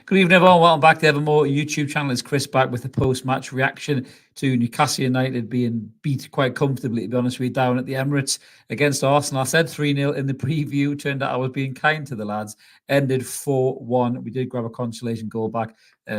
Good evening, everyone. Welcome back to the Evermore YouTube channel. It's Chris back with the post-match reaction to Newcastle United being beat quite comfortably, to be honest with you, down at the Emirates against Arsenal. I said 3-0 in the preview. Turned out I was being kind to the lads. Ended 4-1. We did grab a consolation goal back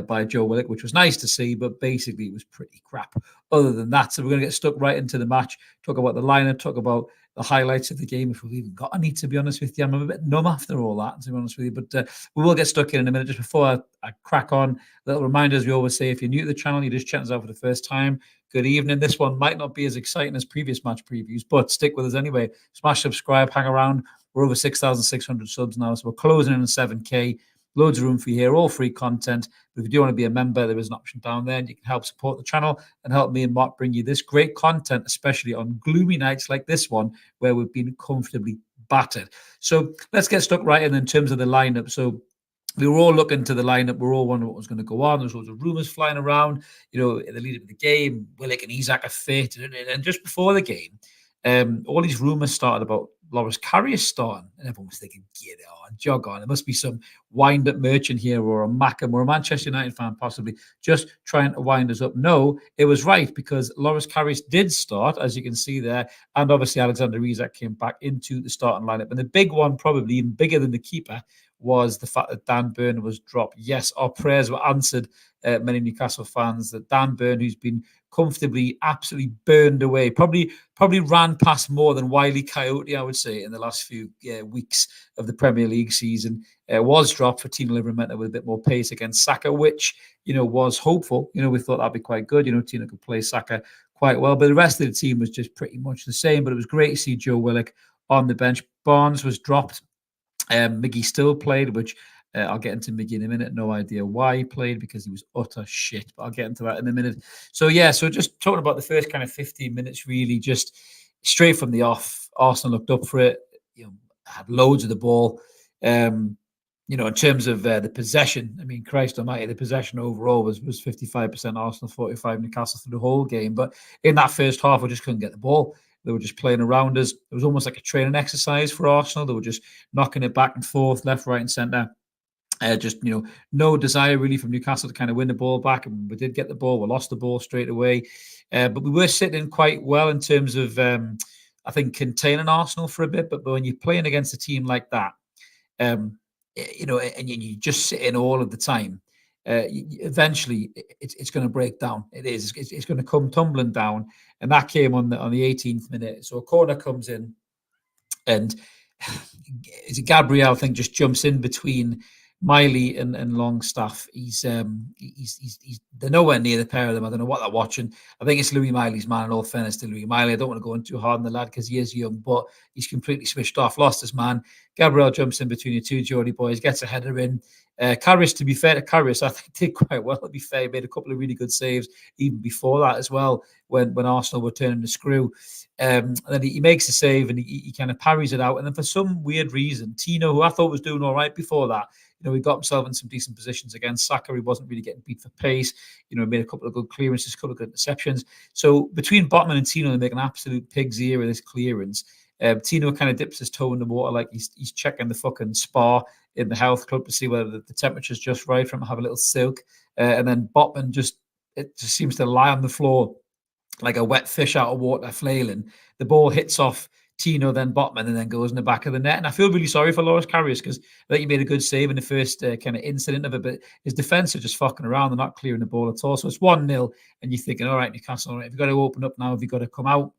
by Joe Willock, which was nice to see, but basically it was pretty crap other than that. So we're going to get stuck right into the match, talk about the lineup, talk about the highlights of the game, if we've even got any, to be honest with you. I'm a bit numb after all that, to be honest with you, but we will get stuck in a minute. Just before I crack on, little reminders we always say, if you're new to the channel, you're just chatting us out for the first time, good evening. This one might not be as exciting as previous match previews, but stick with us anyway. Smash subscribe, hang around. We're over 6,600 subs now, so we're closing in on 7K. Loads of room for you here, all free content. But if you do want to be a member, there is an option down there, and you can help support the channel and help me and Mark bring you this great content, especially on gloomy nights like this one, where we've been comfortably battered. So let's get stuck right in terms of the lineup. So we were all looking to the lineup. We're all wondering what was going to go on. There's loads of rumours flying around. You know, in the lead up to the game, Willock and Isak are fit. And just before the game, all these rumours started about Loris Karius starting, and everyone was thinking, get on, jog on. There must be some wind-up merchant here, or a Mackham, or a Manchester United fan possibly, just trying to wind us up. No, it was right, because Loris Karius did start, as you can see there, and obviously Alexander Isak came back into the starting lineup. And the big one, probably even bigger than the keeper, was the fact that Dan Burn was dropped. Yes, our prayers were answered, many Newcastle fans, that Dan Burn, who's been comfortably absolutely burned away, probably ran past more than Wile E. Coyote, I would say, in the last few weeks of the Premier League season, was dropped for Tino Livramento with a bit more pace against Saka, which, you know, was hopeful. You know, we thought that'd be quite good. You know, Tino could play Saka quite well, but the rest of the team was just pretty much the same. But it was great to see Joe Willock on the bench. Barnes was dropped. Miggy still played, which I'll get into Miggy in a minute. No idea why he played, because he was utter shit, but I'll get into that in a minute. So yeah, so just talking about the first kind of 15 minutes, really just straight from the off, Arsenal looked up for it, you know, had loads of the ball. You know, in terms of the possession, I mean, Christ almighty, the possession overall was 55% Arsenal, 45 Newcastle through the whole game. But in that first half, we just couldn't get the ball. They were just playing around us. It was almost like a training exercise for Arsenal. They were just knocking it back and forth, left, right, and centre. Just, you know, no desire really from Newcastle to kind of win the ball back. And we did get the ball. We lost the ball straight away. But we were sitting in quite well in terms of, I think, containing Arsenal for a bit. But when you're playing against a team like that, you know, and you just sit in all of the time, eventually it's going to break down. It is. It's going to come tumbling down. And that came on the 18th minute. So a corner comes in, and it's Gabriel, I think, just jumps in between Miley and Longstaff. They're nowhere near the pair of them. I don't know what they're watching. I think it's Louis Miley's man, in all fairness to Louis Miley. I don't want to go in too hard on the lad because he is young, but he's completely switched off, lost his man. Gabriel jumps in between the two Geordie boys, gets a header in. Karius, to be fair to Karius, I think did quite well, to be fair. He made a couple of really good saves even before that as well, when Arsenal were turning the screw. And then he makes a save, and he kind of parries it out. And then for some weird reason, Tino, who I thought was doing all right before that, you know, he got himself in some decent positions against Saka. He wasn't really getting beat for pace. You know, he made a couple of good clearances, a couple of good interceptions. So between Botman and Tino, they make an absolute pig's ear of this clearance. Tino kind of dips his toe in the water like he's checking the fucking spa in the health club to see whether the temperature's just right for him to have a little silk. And then Botman just seems to lie on the floor like a wet fish out of water, flailing. The ball hits off Tino, then Botman, and then goes in the back of the net. And I feel really sorry for Loris Karius, because I think he made a good save in the first kind of incident of it, but his defence are just fucking around. They're not clearing the ball at all. So it's 1-0, and you're thinking, all right, Newcastle, all right, have you got to open up now? Have you got to come out?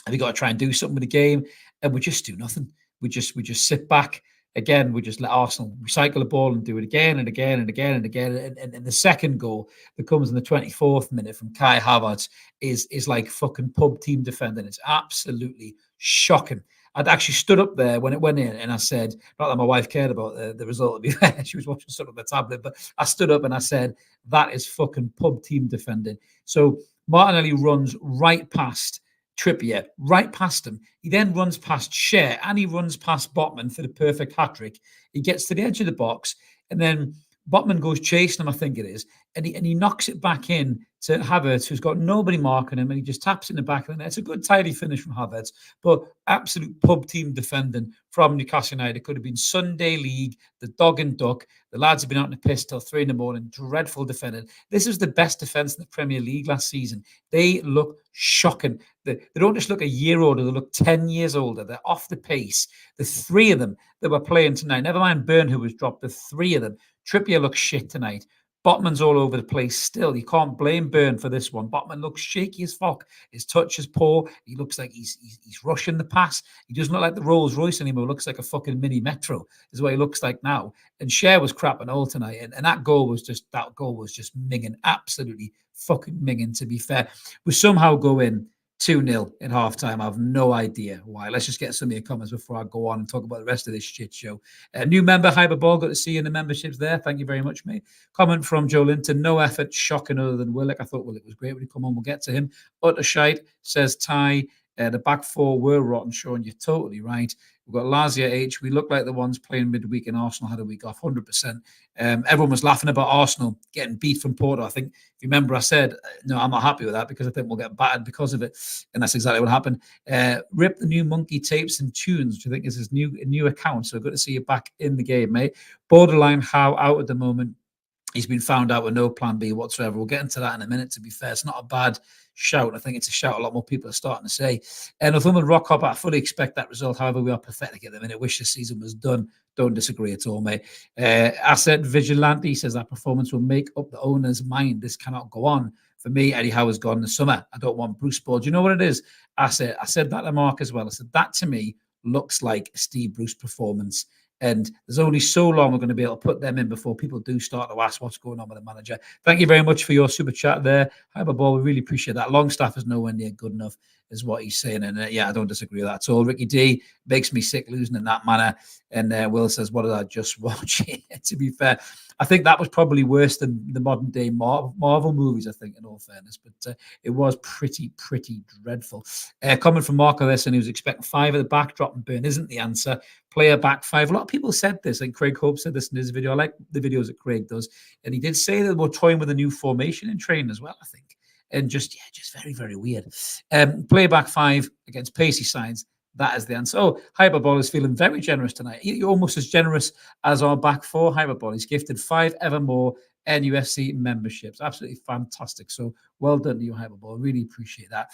Have you got to try and do something with the game? And we just do nothing. We just sit back. again, we just let Arsenal recycle the ball and do it again and again and again and again. And the second goal that comes in the 24th minute from Kai Havertz is like fucking pub team defending. It's absolutely shocking. I'd actually stood up there when it went in and I said, not that my wife cared about the result, to be fair, she was watching something on the tablet, but I stood up and I said, that is fucking pub team defending. So Martinelli runs right past Trippier, right past him. He then runs past Schär and he runs past Botman for the perfect hat-trick. He gets to the edge of the box and then Botman goes chasing him, I think it is, and he knocks it back in to Havertz, who's got nobody marking him, and he just taps it in the back of the net. It's a good, tidy finish from Havertz, but absolute pub team defending from Newcastle United. It could have been Sunday League, the dog and duck. The lads have been out in the piss till 3 a.m, dreadful defending. This is the best defence in the Premier League last season. They look shocking. They don't just look a year older, they look 10 years older. They're off the pace. The three of them that were playing tonight, never mind Burn, who was dropped, the three of them. Trippier looks shit tonight. Botman's all over the place still. You can't blame Burn for this one. Botman looks shaky as fuck. His touch is poor. He looks like he's rushing the pass. He doesn't look like the Rolls Royce anymore. He looks like a fucking mini Metro is what he looks like now. And Schär was crap and all tonight. And that goal was just minging. Absolutely fucking minging, to be fair. We somehow go in 2-0 in halftime. I have no idea why. Let's just get some of your comments before I go on and talk about the rest of this shit show. New member, Hyperball, got to see you in the memberships there. Thank you very much, mate. Comment from Joe Linton. No effort, shocking other than Willock. I thought Willock was great when he come on. We'll get to him. Utter shite, says Ty. The back four were rotten, Sean. You're totally right. We've got Lazia H. We look like the ones playing midweek, and Arsenal had a week off, 100%. Everyone was laughing about Arsenal getting beat from Porto. I think, if you remember, I said, no, I'm not happy with that because I think we'll get battered because of it. And that's exactly what happened. Rip the new Monkey Tapes and Tunes, which I think is his new account. So good to see you back in the game, mate. Borderline how out at the moment. He's been found out with no plan B whatsoever. We'll get into that in a minute, to be fair. It's not a bad shout. I think it's a shout a lot more people are starting to say. And Northumberland Rock Hop, I fully expect that result. However, we are pathetic at the minute. Wish the season was done. Don't disagree at all, mate. Asset Vigilante says that performance will make up the owner's mind. This cannot go on. For me, Eddie Howe has gone in the summer. I don't want Bruce Ball. Do you know what it is? I said that to Mark as well. I said, that to me looks like a Steve Bruce performance. And there's only so long we're going to be able to put them in before people do start to ask what's going on with the manager. Thank you very much for your super chat there. Hyperball, we really appreciate that. Longstaff is nowhere near good enough, is what he's saying. And yeah, I don't disagree with that at all. Ricky D makes me sick losing in that manner. And Will says, what did I just watch? To be fair, I think that was probably worse than the modern day Marvel movies, I think, in all fairness. But it was pretty dreadful. Comment from Marco there saying he was expecting 5 at the back. Drop and Burn isn't the answer. Player back 5. A lot of people said this, and Craig Hope said this in his video. I like the videos that Craig does. And he did say that we're toying with a new formation in training as well, I think. And just very, very weird. Player back 5 against pacey sides. That is the answer. Oh, Hyperball is feeling very generous tonight. You're almost as generous as our back 4. Hyperball. He's gifted 5 evermore NUFC memberships. Absolutely fantastic. So well done to you, Hyperball. Really appreciate that.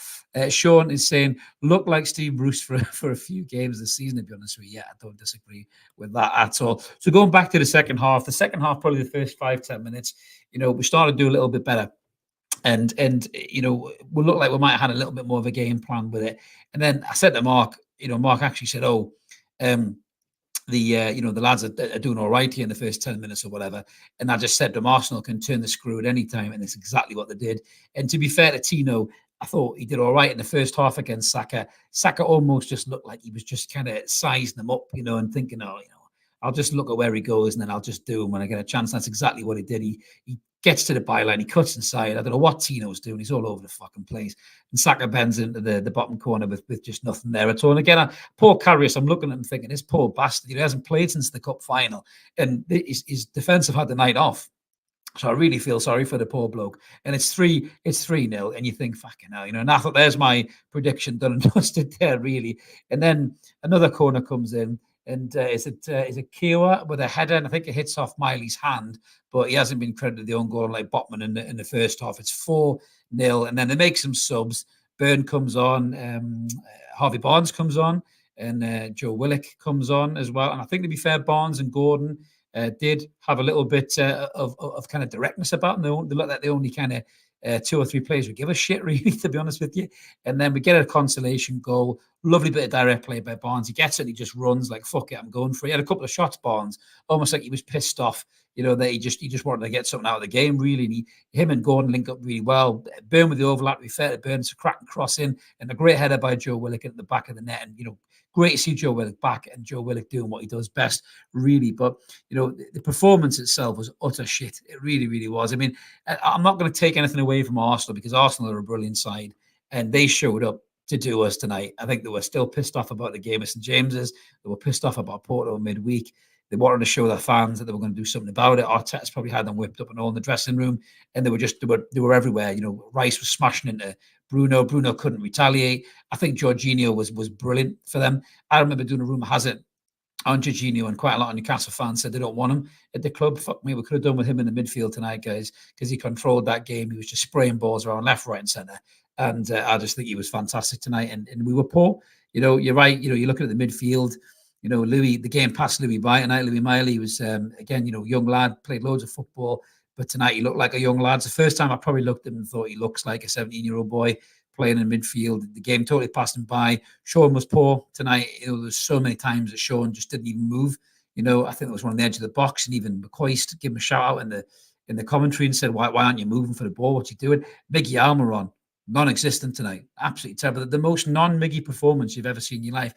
Sean is saying, look like Steve Bruce for a few games this season, to be honest with you. Yeah, I don't disagree with that at all. So going back to the second half, probably the first 5-10 minutes, we started to do a little bit better. And we look like we might have had a little bit more of a game plan with it. And then I said to Mark, Mark actually said, the lads are doing all right here in the first 10 minutes or whatever. And I just said to Arsenal can turn the screw at any time. And it's exactly what they did. And to be fair to Tino, I thought he did all right in the first half against Saka. Saka almost just looked like he was just kind of sizing them up, and thinking, I'll just look at where he goes and then I'll just do him when I get a chance. That's exactly what he did. He gets to the byline, he cuts inside. I don't know what Tino's doing. He's all over the fucking place. And Saka bends into the bottom corner with just nothing there at all. And again, poor Karius, I'm looking at him thinking, this poor bastard, he hasn't played since the cup final. And his defence have had the night off. So I really feel sorry for the poor bloke. And it's 3-0. And you think, fucking hell, and I thought there's my prediction done and dusted there, really. And then another corner comes in. And is it Kiowa with a header? And I think it hits off Miley's hand, but he hasn't been credited the own goal like Botman in the first half. It's 4-0. And then they make some subs. Burn comes on. Harvey Barnes comes on. And Joe Willock comes on as well. And I think, to be fair, Barnes and Gordon did have a little bit of kind of directness about them. They look like they only kind of 2 or 3 players would give a shit, really, to be honest with you. And then we get a consolation goal. Lovely bit of direct play by Barnes. He gets it and he just runs like, fuck it, I'm going for it. He had a couple of shots, Barnes, almost like he was pissed off, that he just wanted to get something out of the game, really. And him and Gordon link up really well. Burn with the overlap, to be fair to Burn. It's a cracking cross in and a great header by Joe Willock at the back of the net. And, great to see Joe Willock back and Joe Willock doing what he does best, really. But, the performance itself was utter shit. It really, really was. I mean, I'm not going to take anything away from Arsenal because Arsenal are a brilliant side and they showed up to do us tonight. I think they were still pissed off about the game at St James's. They were pissed off about Porto midweek. They wanted to show their fans that they were going to do something about it. Arteta's probably had them whipped up and all in the dressing room, and they were everywhere. Rice was smashing into Bruno. Bruno couldn't retaliate. I think Jorginho was brilliant for them. I remember doing a rumour has it on Jorginho, and quite a lot of Newcastle fans said they don't want him at the club. Fuck me, we could have done with him in the midfield tonight, guys, because he controlled that game. He was just spraying balls around left, right, and centre. And I just think he was fantastic tonight. And we were poor. You're right. You're looking at the midfield. Louis, the game passed Louis by tonight. Louis Miley was, again, young lad, played loads of football. But tonight he looked like a young lad. It's the first time I probably looked at him and thought he looks like a 17-year-old boy playing in midfield. The game totally passed him by. Sean was poor tonight. There's so many times that Sean just didn't even move. I think it was one on the edge of the box, and even McCoist gave him a shout out in the commentary and said, why aren't you moving for the ball? What you doing? Miggy Almiron, non-existent tonight. Absolutely terrible. The most non-Miggy performance you've ever seen in your life.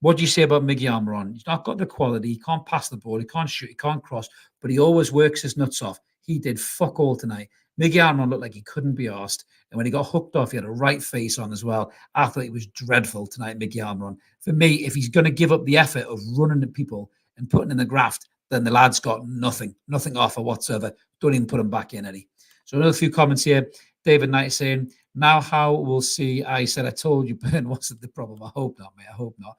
What do you say about Miggy Almiron? He's not got the quality. He can't pass the ball. He can't shoot. He can't cross. But he always works his nuts off. He did fuck all tonight. Miggy Almiron looked like he couldn't be arsed. And when he got hooked off, he had a right face on as well. I thought he was dreadful tonight, Miggy Almiron. For me, if he's going to give up the effort of running at people and putting in the graft, then the lad's got nothing offer whatsoever. Don't even put him back in, Eddie. So another few comments here. David Knight saying, now how we'll see. I said, I told you, Burn wasn't the problem. I hope not, mate. I hope not.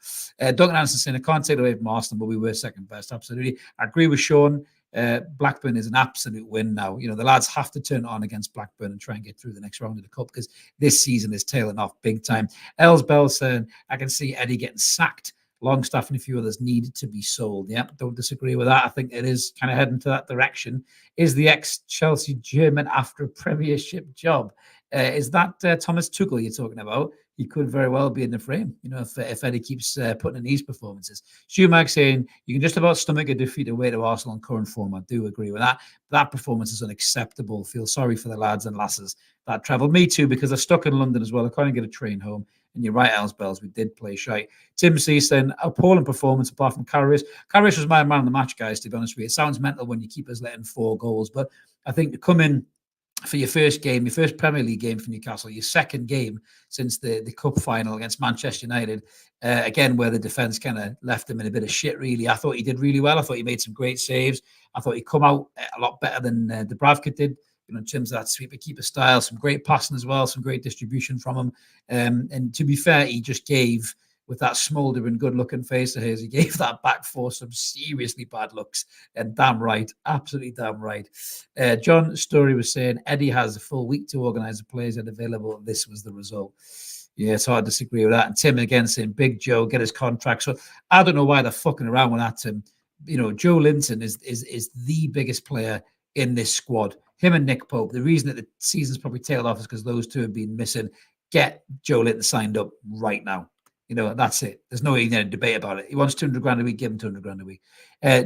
Duncan Anderson saying, I can't take it away from Arsenal, but we were second best. Absolutely. I agree with Sean. Blackburn is an absolute win now. The lads have to turn it on against Blackburn and try and get through the next round of the cup because this season is tailing off big time. Els Bell saying, I can see Eddie getting sacked. Longstaff and a few others needed to be sold. Yeah, don't disagree with that. I think it is kind of heading to that direction. Is the ex-Chelsea German after a Premiership job? Is that Thomas Tuchel you're talking about? He could very well be in the frame, if Eddie keeps putting in these performances. Schumag saying, you can just about stomach a defeat away to Arsenal in current form. I do agree with that. That performance is unacceptable. Feel sorry for the lads and lasses that travelled. Me too, because they're stuck in London as well. I can't get a train home. And you're right, Els Bells, we did play shite. Tim C saying, appalling performance apart from Karius. Karius was my man of the match, guys, to be honest with you. It sounds mental when you keep us letting 4 goals, but I think to come in for your first game, your first Premier League game for Newcastle, your second game since the cup final against Manchester United, again, where the defence kind of left him in a bit of shit, really. I thought he did really well. I thought he made some great saves. I thought he'd come out a lot better than Dubravka did, in terms of that sweeper keeper style. Some great passing as well, some great distribution from him. And to be fair, he just gave, with that smouldering, good-looking face of his, he gave that back four some seriously bad looks. And damn right, absolutely damn right. John Story was saying, Eddie has a full week to organise the players that are available. This was the result. Yeah, it's hard to disagree with that. And Tim again saying, Big Joe, get his contract. So I don't know why they're fucking around with that, Tim. Joe Linton is the biggest player in this squad. Him and Nick Pope. The reason that the season's probably tailed off is because those two have been missing. Get Joe Linton signed up right now. That's it. There's no debate about it. He wants 200 grand a week, give him 200 grand a week.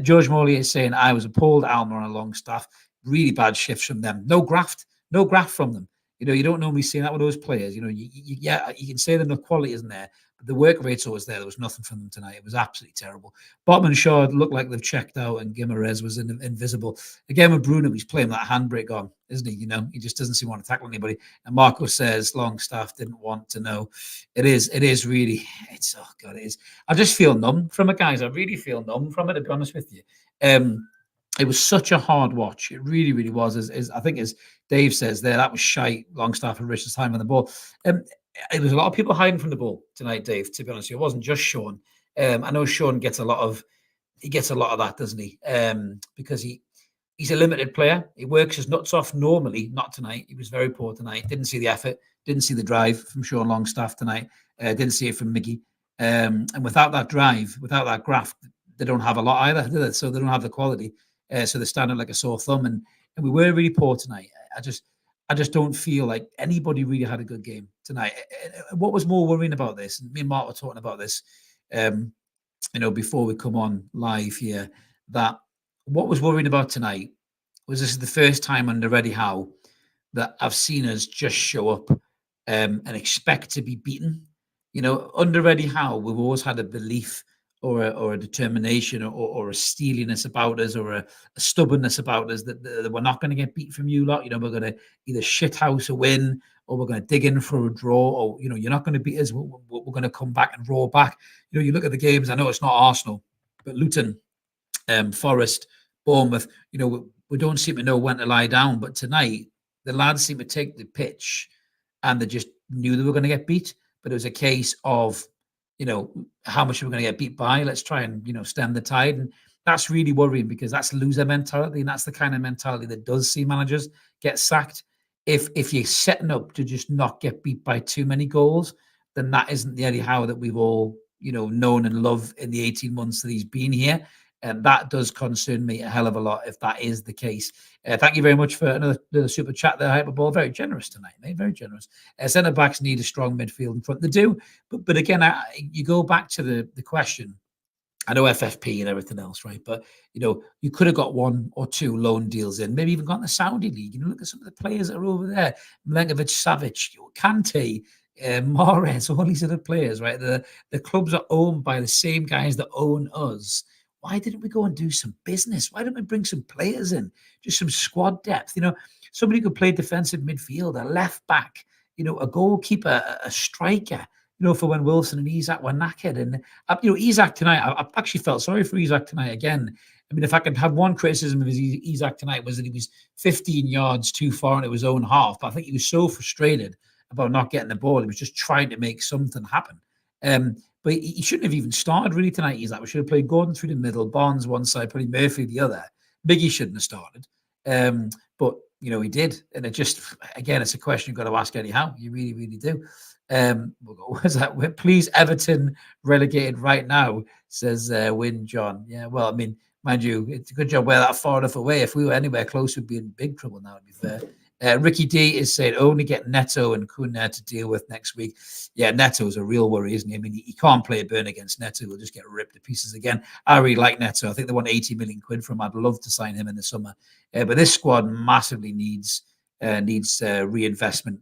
George Morley is saying, I was appalled Almer on a long staff. Really bad shifts from them. No graft from them. You don't normally see that with those players. You can say that the quality isn't there, but the work rate's always there. There was nothing from them tonight. It was absolutely terrible. Botman Shaw looked like they've checked out, and Guimaraes was invisible. Again, with Bruno, he's playing that handbrake on, isn't he? He just doesn't seem to want to tackle anybody. And Marco says, Longstaff didn't want to know. It is really, oh God, it is. I just feel numb from it, guys. I really feel numb from it, to be honest with you. It was such a hard watch. It really, really was. As I think, as Dave says there, that was shite. Longstaff and Richard's time on the ball. It was a lot of people hiding from the ball tonight, Dave, to be honest. It wasn't just Sean. I know Sean gets a lot of that, doesn't he? Because he's a limited player. He works his nuts off normally, not tonight. He was very poor tonight. Didn't see the effort, didn't see the drive from Sean Longstaff tonight. Didn't see it from Miggy. And without that drive, without that graft, they don't have a lot either, do they? So they don't have the quality. So they're standing like a sore thumb. And we were really poor tonight. I just don't feel like anybody really had a good game tonight. What was more worrying about this? Me and Mark were talking about this, before we come on live here. That what was worrying about tonight was this is the first time under Eddie Howe that I've seen us just show up and expect to be beaten. Under Eddie Howe, we've always had a belief or a determination or a steeliness about us or a stubbornness about us that we're not going to get beat from you lot. We're going to either shithouse a win or we're going to dig in for a draw, or you're not going to beat us. We're going to come back and roar back. You look at the games. I know it's not Arsenal, but Luton, Forest, Bournemouth. We don't seem to know when to lie down. But tonight, the lads seem to take the pitch, and they just knew they were going to get beat. But it was a case of, how much are we going to get beat by? Let's try and, stem the tide. And that's really worrying because that's loser mentality. And that's the kind of mentality that does see managers get sacked. If you're setting up to just not get beat by too many goals, then that isn't the Eddie Howe that we've all, known and loved in the 18 months that he's been here. And that does concern me a hell of a lot if that is the case. Thank you very much for another super chat there, Hyperball. Very generous tonight, mate. Very generous. Centre backs need a strong midfield in front. They do, but again, you go back to the question. I know FFP and everything else, right? But you could have got one or two loan deals in, maybe even got in the Saudi league. Look at some of the players that are over there: Milenkovic, Savic, Kante, Mahrez, all these other players, right? The clubs are owned by the same guys that own us. Why didn't we go and do some business? Why didn't we bring some players in? Just some squad depth. Somebody could play defensive midfield, a left back, a goalkeeper, a striker. For when Wilson and Isak were knackered. And, Isak tonight, I actually felt sorry for Isak tonight again. I mean, if I could have one criticism of Isak tonight was that he was 15 yards too far into his own half. But I think he was so frustrated about not getting the ball. He was just trying to make something happen. But he shouldn't have even started really tonight. We should have played Gordon through the middle, Barnes one side, probably Murphy the other. Biggie shouldn't have started. But, he did. And it just, again, it's a question you've got to ask Eddie Howe. You really, really do. Was that? Please, Everton relegated right now, says Win John. Yeah, well, I mean, mind you, it's a good job we're that far enough away. If we were anywhere close, we'd be in big trouble now, to be fair. Ricky D is saying only get Neto and Kuna to deal with next week. Yeah, Neto is a real worry, isn't he? I mean, he can't play a burn against Neto. He'll just get ripped to pieces again. I really like Neto. I think they want 80 million quid from him. I'd love to sign him in the summer. But this squad massively needs reinvestment.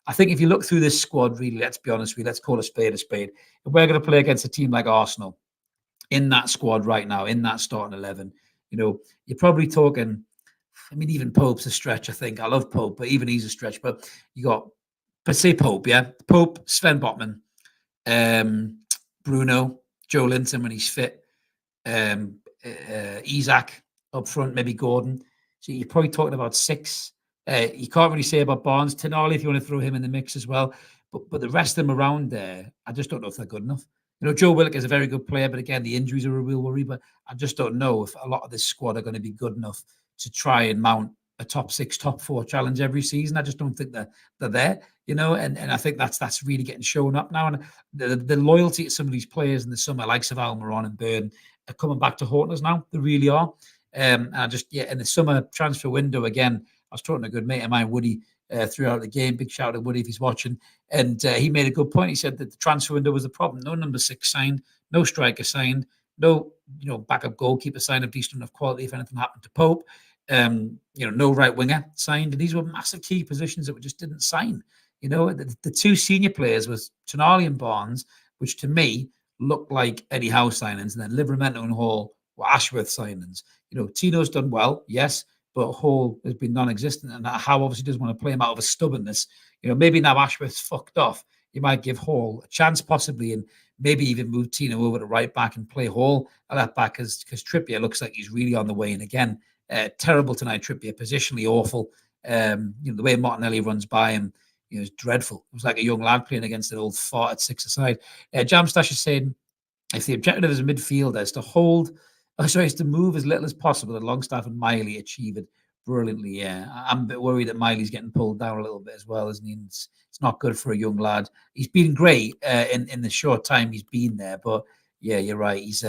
I think if you look through this squad, really, let's be honest, let's call a spade a spade. If we're going to play against a team like Arsenal, in that squad right now, in that starting 11, you're probably talking, I mean, even Pope's a stretch, I think. I love Pope, but even he's a stretch. But you got, but say Pope, yeah? Pope, Sven Botman, Bruno, Joe Linton when he's fit, Isak up front, maybe Gordon. So you're probably talking about 6. You can't really say about Barnes. Tonali, if you want to throw him in the mix as well. But the rest of them around there, I just don't know if they're good enough. Joe Willock is a very good player, but again, the injuries are a real worry. But I just don't know if a lot of this squad are going to be good enough to try and mount a top 6, top 4 challenge every season. I just don't think they're there, and I think that's really getting shown up now. And the loyalty to some of these players in the summer, like Almiron and Byrne, are coming back to haunt us now. They really are. And I just, in the summer transfer window again, I was talking to a good mate of mine, Woody, throughout the game. Big shout out to Woody if he's watching. And he made a good point. He said that the transfer window was the problem. No number 6 signed, no striker signed, no backup goalkeeper signed of decent enough quality if anything happened to Pope. No right winger signed. And these were massive key positions that we just didn't sign. The 2 senior players was Tonali and Barnes, which to me looked like Eddie Howe signings, and then Livramento and Hall were Ashworth signings. Tino's done well, yes, but Hall has been non-existent, and Howe obviously doesn't want to play him out of a stubbornness. Maybe now Ashworth's fucked off. You might give Hall a chance possibly, and maybe even move Tino over to right back and play Hall at left back because Trippier looks like he's really on the way. And again, terrible tonight, Trippier, positionally awful. The way Martinelli runs by him, is dreadful. It was like a young lad playing against an old fart at 6 aside. Jamstash is saying, if the objective as a midfielder is to move as little as possible, and Longstaff and Miley achieve it brilliantly. Yeah, I'm a bit worried that Miley's getting pulled down a little bit as well, isn't he? It's not good for a young lad. He's been great in the short time he's been there, but yeah, you're right. He's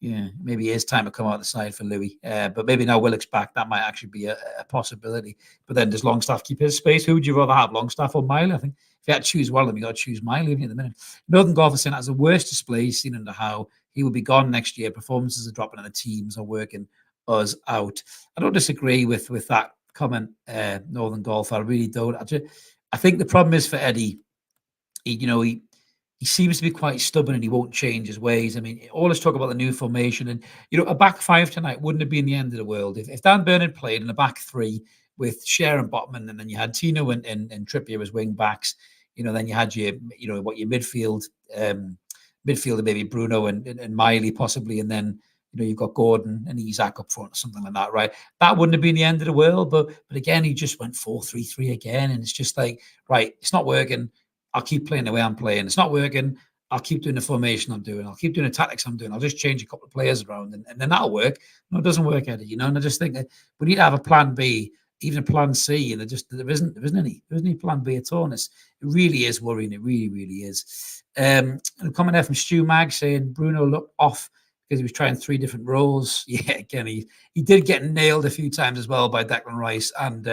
Yeah, maybe it is time to come out the side for Louis. But maybe now Willock's back, that might actually be a possibility. But then does Longstaff keep his space? Who would you rather have, Longstaff or Miley? I think if you had to choose one of them, you got to choose Miley at the minute. Northern Golf is saying that's the worst display he's seen under how he will be gone next year. Performances are dropping and the teams are working us out. I don't disagree with that comment, Northern Golf. I really don't. I think the problem is for Eddie, he seems to be quite stubborn and he won't change his ways. I mean, all this talk about the new formation and, a back five tonight wouldn't have been the end of the world. If Dan Burn had played in a back three with Cher and Botman, and then you had Tino and Trippier as wing backs, then you had your midfield, midfielder, maybe Bruno and Miley possibly, and then, you've got Gordon and Isak up front or something like that, right? That wouldn't have been the end of the world. But again, he just went 4-3-3 again. And it's just like, right, it's not working. I'll keep playing the way I'm playing. It's not working. I'll keep doing the formation I'm doing. I'll keep doing the tactics I'm doing. I'll just change a couple of players around and then that'll work. No, it doesn't work, Eddie, And I just think that we need to have a plan B, even a plan C, and there isn't any plan B at all. And it really is worrying. It really, really is. A comment there from Stu Mag saying Bruno looked off because he was trying 3 different roles. Yeah, again, he did get nailed a few times as well by Declan Rice and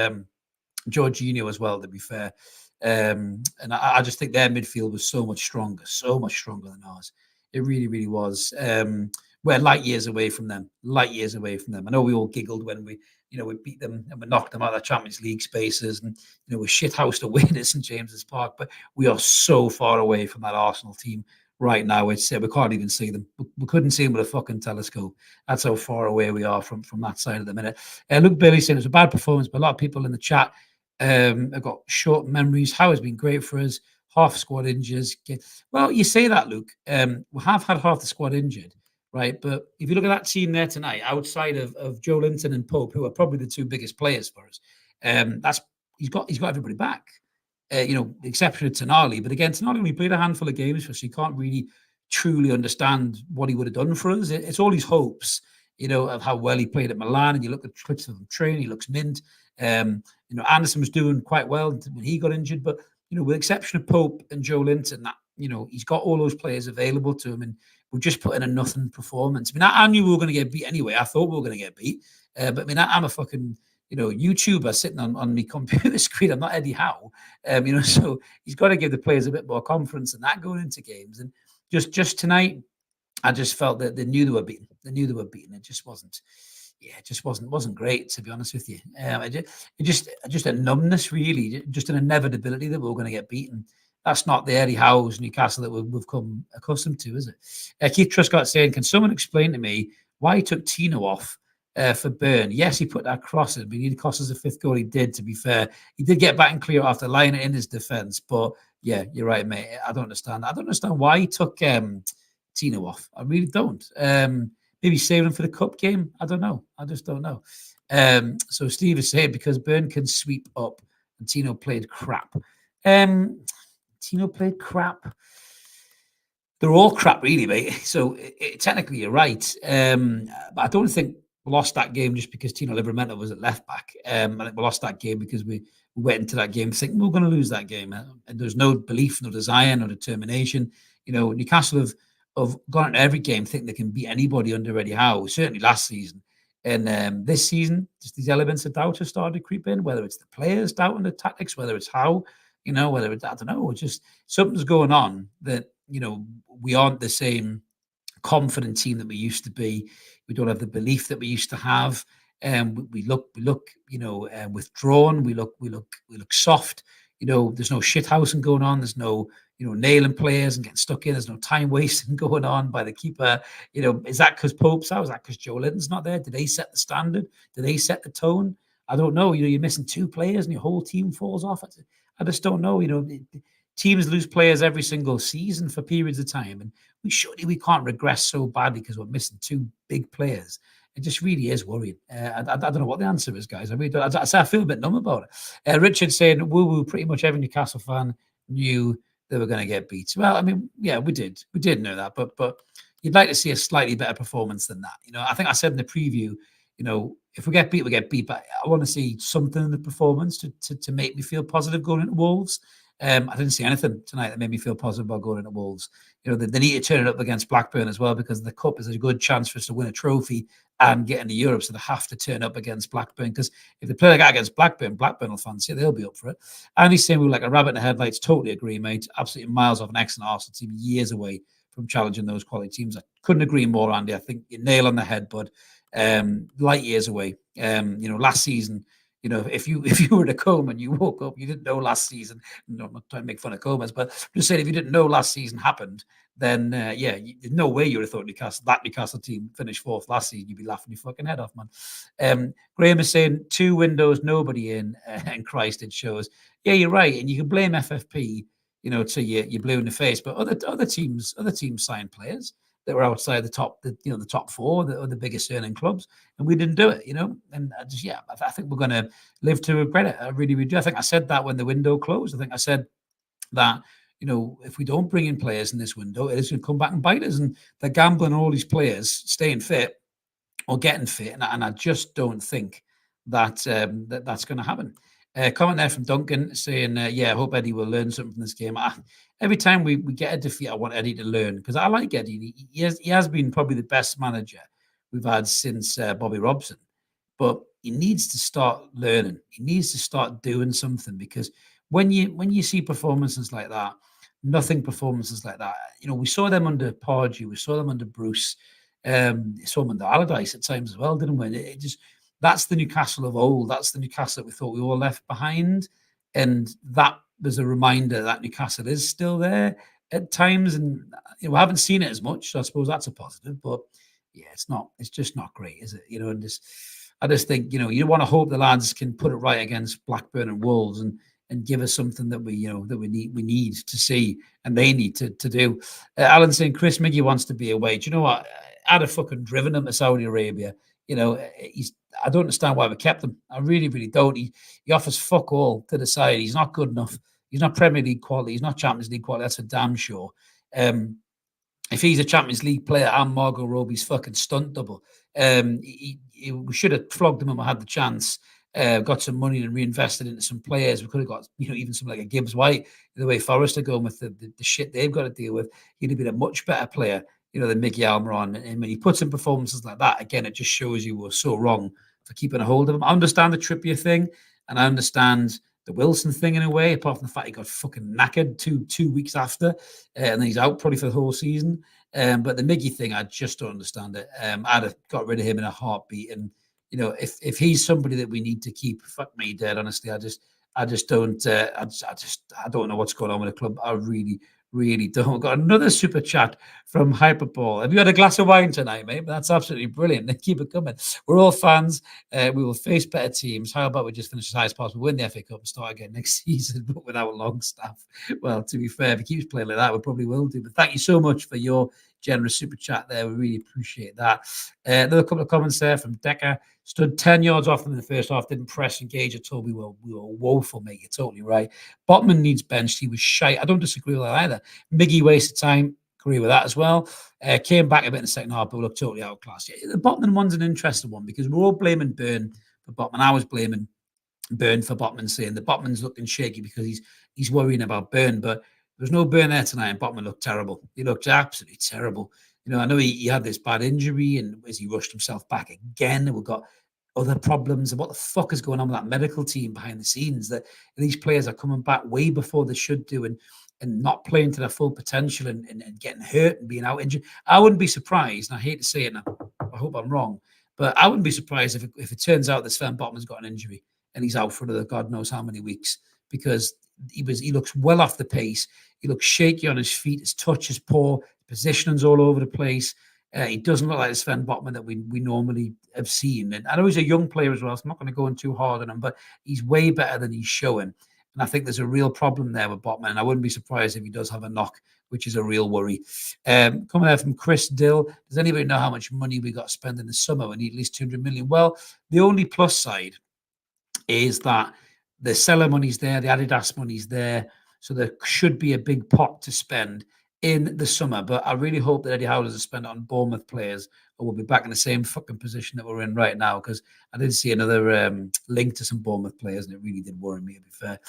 Jorginho as well, to be fair. And I just think their midfield was so much stronger than ours. It really, really was. We're light years away from them. I know we all giggled when we beat them and we knocked them out of the Champions League spaces, and we're shithoused away at St James's Park. But we are so far away from that Arsenal team right now. It's we can't even see them. We couldn't see them with a fucking telescope. That's how far away we are from that side of the minute. Luke Bailey saying it was a bad performance, but a lot of people in the chat I've got short memories. How has been great for us. Half squad injuries. Well, you say that, Luke. We have had half the squad injured, right? But if you look at that team there tonight, outside of Joe Linton and Pope, who are probably the 2 biggest players for us, he's got everybody back. The exception of Tonali. But again, Tonali only played a handful of games for us, so you can't really truly understand what he would have done for us. It's all his hopes, of how well he played at Milan. And you look at clips of him training, he looks mint. Anderson was doing quite well when he got injured, but with the exception of Pope and Joe Linton, that he's got all those players available to him, and we've just put in a nothing performance. I mean, I knew we were going to get beat anyway. I thought we were going to get beat, but I mean, I'm a fucking YouTuber sitting on my computer screen. I'm not Eddie Howe, so he's got to give the players a bit more confidence than that going into games. And just tonight, I just felt that they knew they were beaten. It just wasn't. Yeah, it just wasn't great, to be honest with you. It just a numbness, really, just an inevitability that we were going to get beaten. That's not the Eddie Howe's Newcastle that we've come accustomed to, is it? Keith Truscott saying, can someone explain to me why he took Tino off for Burn? Yes, he put that cross in, but he cost us a 5th goal. He did, to be fair. He did get back and clear after line it in his defence. But yeah, you're right, mate. I don't understand. I don't understand why he took Tino off. I really don't. Maybe save him for the cup game. I don't know. I just don't know. So Steve is saying because Burn can sweep up and Tino played crap. Tino played crap. They're all crap, really, mate. So technically, you're right. But I don't think we lost that game just because Tino Livramento was at left back. I think we lost that game because we went into that game thinking we're going to lose that game. And there's no belief, no desire, no determination. Newcastle have gone into every game thinking they can beat anybody under Eddie Howe, certainly last season. And this season, just these elements of doubt have started to creep in, whether it's the players doubting the tactics, whether it's Howe, whether it's, I don't know, it's just something's going on that, we aren't the same confident team that we used to be. We don't have the belief that we used to have. We look, withdrawn. We look soft. There's no shithousing going on. There's no, nailing players and getting stuck in. There's no time wasting going on by the keeper. Is that because Pope's out? Is that because Joe Linton's not there? Did they set the standard? Did they set the tone? I don't know. You're missing 2 players and your whole team falls off. I just don't know. Teams lose players every single season for periods of time, and we can't regress so badly because we're missing 2 big players. It just really is worrying. I don't know what the answer is, guys. I mean, I feel a bit numb about it. Richard saying, woo-woo, pretty much every Newcastle fan knew they were going to get beat. Well, I mean, yeah, we did. We did know that, but you'd like to see a slightly better performance than that. I think I said in the preview, if we get beat, we get beat. But I want to see something in the performance to make me feel positive going into Wolves. I didn't see anything tonight that made me feel positive about going into Wolves. They need to turn it up against Blackburn as well, because the Cup is a good chance for us to win a trophy and get into Europe. So they have to turn up against Blackburn, because if they play like that against Blackburn will fancy it. They'll be up for it. And he's saying we're like a rabbit in the headlights. Totally agree, mate. Absolutely miles off an excellent Arsenal team, years away from challenging those quality teams. I couldn't agree more, Andy. I think you nail on the head, bud. Light years away. Last season, if you were in a coma and you woke up, you didn't know last season. No, I'm not trying to make fun of comas, but I'm just saying, if you didn't know last season happened, then there's no way you would have thought Newcastle team finished fourth last season. You'd be laughing your fucking head off, man. Graham is saying 2 windows, nobody in, and Christ, it shows. Yeah, you're right, and you can blame FFP, to you're blue in the face, but other teams signed players that were outside the top, the top 4, the biggest earning clubs, and we didn't do it, And I think we're going to live to regret it. I really, really do. I think I said that when the window closed. I think I said that, if we don't bring in players in this window, it is going to come back and bite us. And they're gambling on all these players staying fit or getting fit, and I just don't think that that's going to happen. Comment there from Duncan saying, I hope Eddie will learn something from this game. Every time we get a defeat, I want Eddie to learn, because I like Eddie. He has been probably the best manager we've had since Bobby Robson, but he needs to start learning. He needs to start doing something, because when you see performances like that, performances like that, we saw them under Pardew, we saw them under Bruce, saw them under Allardyce at times as well, didn't we? That's the Newcastle of old. That's the Newcastle that we thought we all left behind. And that was a reminder that Newcastle is still there at times. And we haven't seen it as much. So I suppose that's a positive. But yeah, it's just not great, is it? And I just think, you want to hope the lads can put it right against Blackburn and Wolves and give us something that we need to see, and they need to do. Alan saying Chris Miggy wants to be away. Do you know what? I'd have fucking driven him to Saudi Arabia. I don't understand why we kept him. I really, really don't. He offers fuck all to the side. He's not good enough. He's not Premier League quality. He's not Champions League quality. That's for damn sure. If he's a Champions League player, I'm Margot Robbie's fucking stunt double. We should have flogged him when we had the chance. Got some money and reinvested into some players. We could have got, even something like a Gibbs White. The way Forest are going with the shit they've got to deal with, he'd have been a much better player, than Mickey Almiron. And when he puts in performances like that, again, it just shows you we're so wrong for keeping a hold of him. I understand the Trippier thing, and I understand the Wilson thing in a way, apart from the fact he got fucking knackered two weeks after, and then he's out probably for the whole season. But the Miggy thing, I just don't understand it. I'd have got rid of him in a heartbeat. And if he's somebody that we need to keep, fuck me dead. Honestly, I just don't. I don't know what's going on with the club. I really, really don't. Got another super chat from Hyperball. Have you had a glass of wine tonight, mate? That's absolutely brilliant. Keep it coming. We're all fans. We will face better teams. How about we just finish as high as possible, win the FA Cup, and start again next season, but without Longstaff? Well, to be fair, if he keeps playing like that, we probably will do. But thank you so much for your generous super chat there. We really appreciate that. Another couple of comments there from Decker. Stood 10 yards off them in the first half, didn't press, engage at all. We were woeful, mate. You're totally right. Botman needs benched. He was shite. I don't disagree with that either. Miggy wasted time. Agree with that as well. Came back a bit in the second half, but we looked totally outclassed. Yeah, the Botman one's an interesting one, because we're all blaming Byrne for Botman. I was blaming Byrne for Botman, saying the Botman's looking shaky because he's worrying about Byrne, but there's no Byrne there tonight, and Botman looked terrible. He looked absolutely terrible. I know he had this bad injury, and as he rushed himself back again, we've got other problems. And what the fuck is going on with that medical team behind the scenes? That these players are coming back way before they should do, and not playing to their full potential, and getting hurt and being out injured. I wouldn't be surprised, and I hate to say it, and I hope I'm wrong, but I wouldn't be surprised if it turns out that Sven Botman's got an injury and he's out for another God knows how many weeks, because he looks well off the pace. He looks shaky on his feet. His touch is poor. Positioning's all over the place. He doesn't look like the Sven Botman that we normally have seen. And I know he's a young player as well, so I'm not going to go in too hard on him, but he's way better than he's showing. And I think there's a real problem there with Botman. And I wouldn't be surprised if he does have a knock, which is a real worry. Coming there from Chris Dill. Does anybody know how much money we got to spend in the summer? We need at least 200 million. Well, the only plus side is that the seller money's there, the Adidas money's there. So there should be a big pot to spend in the summer. But I really hope that Eddie Howe doesn't spend it on Bournemouth players or we'll be back in the same fucking position that we're in right now. Because I did see another link to some Bournemouth players, and it really did worry me, to be fair.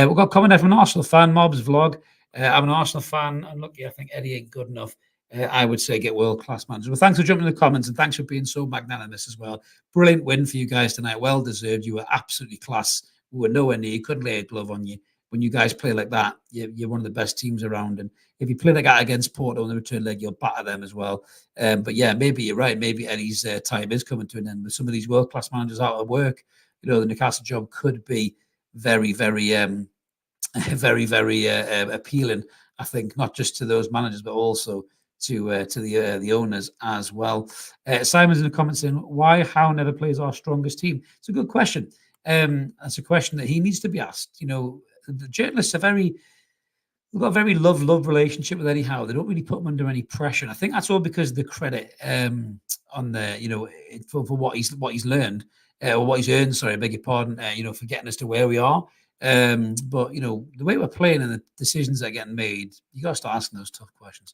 We've got a comment there from an Arsenal fan, Mob's vlog. I'm an Arsenal fan. I'm lucky. I think Eddie ain't good enough. I would say get world-class managers. Well, thanks for jumping in the comments, and thanks for being so magnanimous as well. Brilliant win for you guys tonight. Well deserved. You were absolutely class. We were nowhere near. You couldn't lay a glove on you. When you guys play like that, you're one of the best teams around. And if you play like that against Porto in the return leg, you'll batter them as well. But yeah, maybe you're right. Maybe Eddie's time is coming to an end. With some of these world-class managers out of work, the Newcastle job could be very, very, very, very appealing. I think not just to those managers, but also to the owners as well. Simon's in the comments saying, why Howe never plays our strongest team? It's a good question. That's a question that he needs to be asked. The journalists are we've got a very love relationship with Eddie Howe. They don't really put him under any pressure. And I think that's all because of the credit on the, for what he's learned, or what he's earned, sorry, I beg your pardon, for getting us to where we are. But the way we're playing and the decisions that are getting made, you got to start asking those tough questions.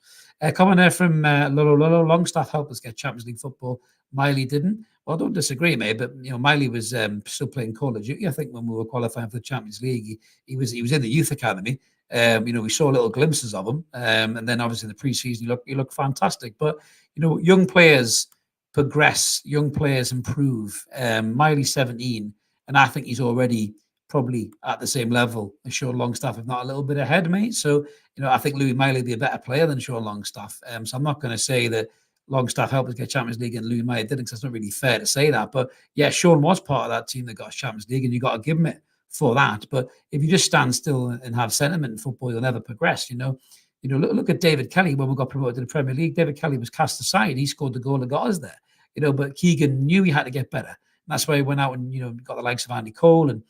Comment there from Lolo. Longstaff helped us get Champions League football. Miley didn't. Well, I don't disagree, mate. But Miley was still playing Call of Duty. I think when we were qualifying for the Champions League, he was in the youth academy. We saw little glimpses of him, and then obviously in the preseason, he looked fantastic. But young players progress, young players improve. Miley's 17, and I think he's already probably at the same level as Sean Longstaff, if not a little bit ahead, mate. So, I think Louis Miley will be a better player than Sean Longstaff. So I'm not going to say that Longstaff helped us get Champions League and Louis Miley didn't, because it's not really fair to say that. But yeah, Sean was part of that team that got us Champions League, and you got to give him it for that. But if you just stand still and have sentiment in football, you'll never progress. Look at David Kelly when we got promoted to the Premier League. David Kelly was cast aside. He scored the goal that got us there. But Keegan knew he had to get better. And that's why he went out and got the likes of Andy Cole and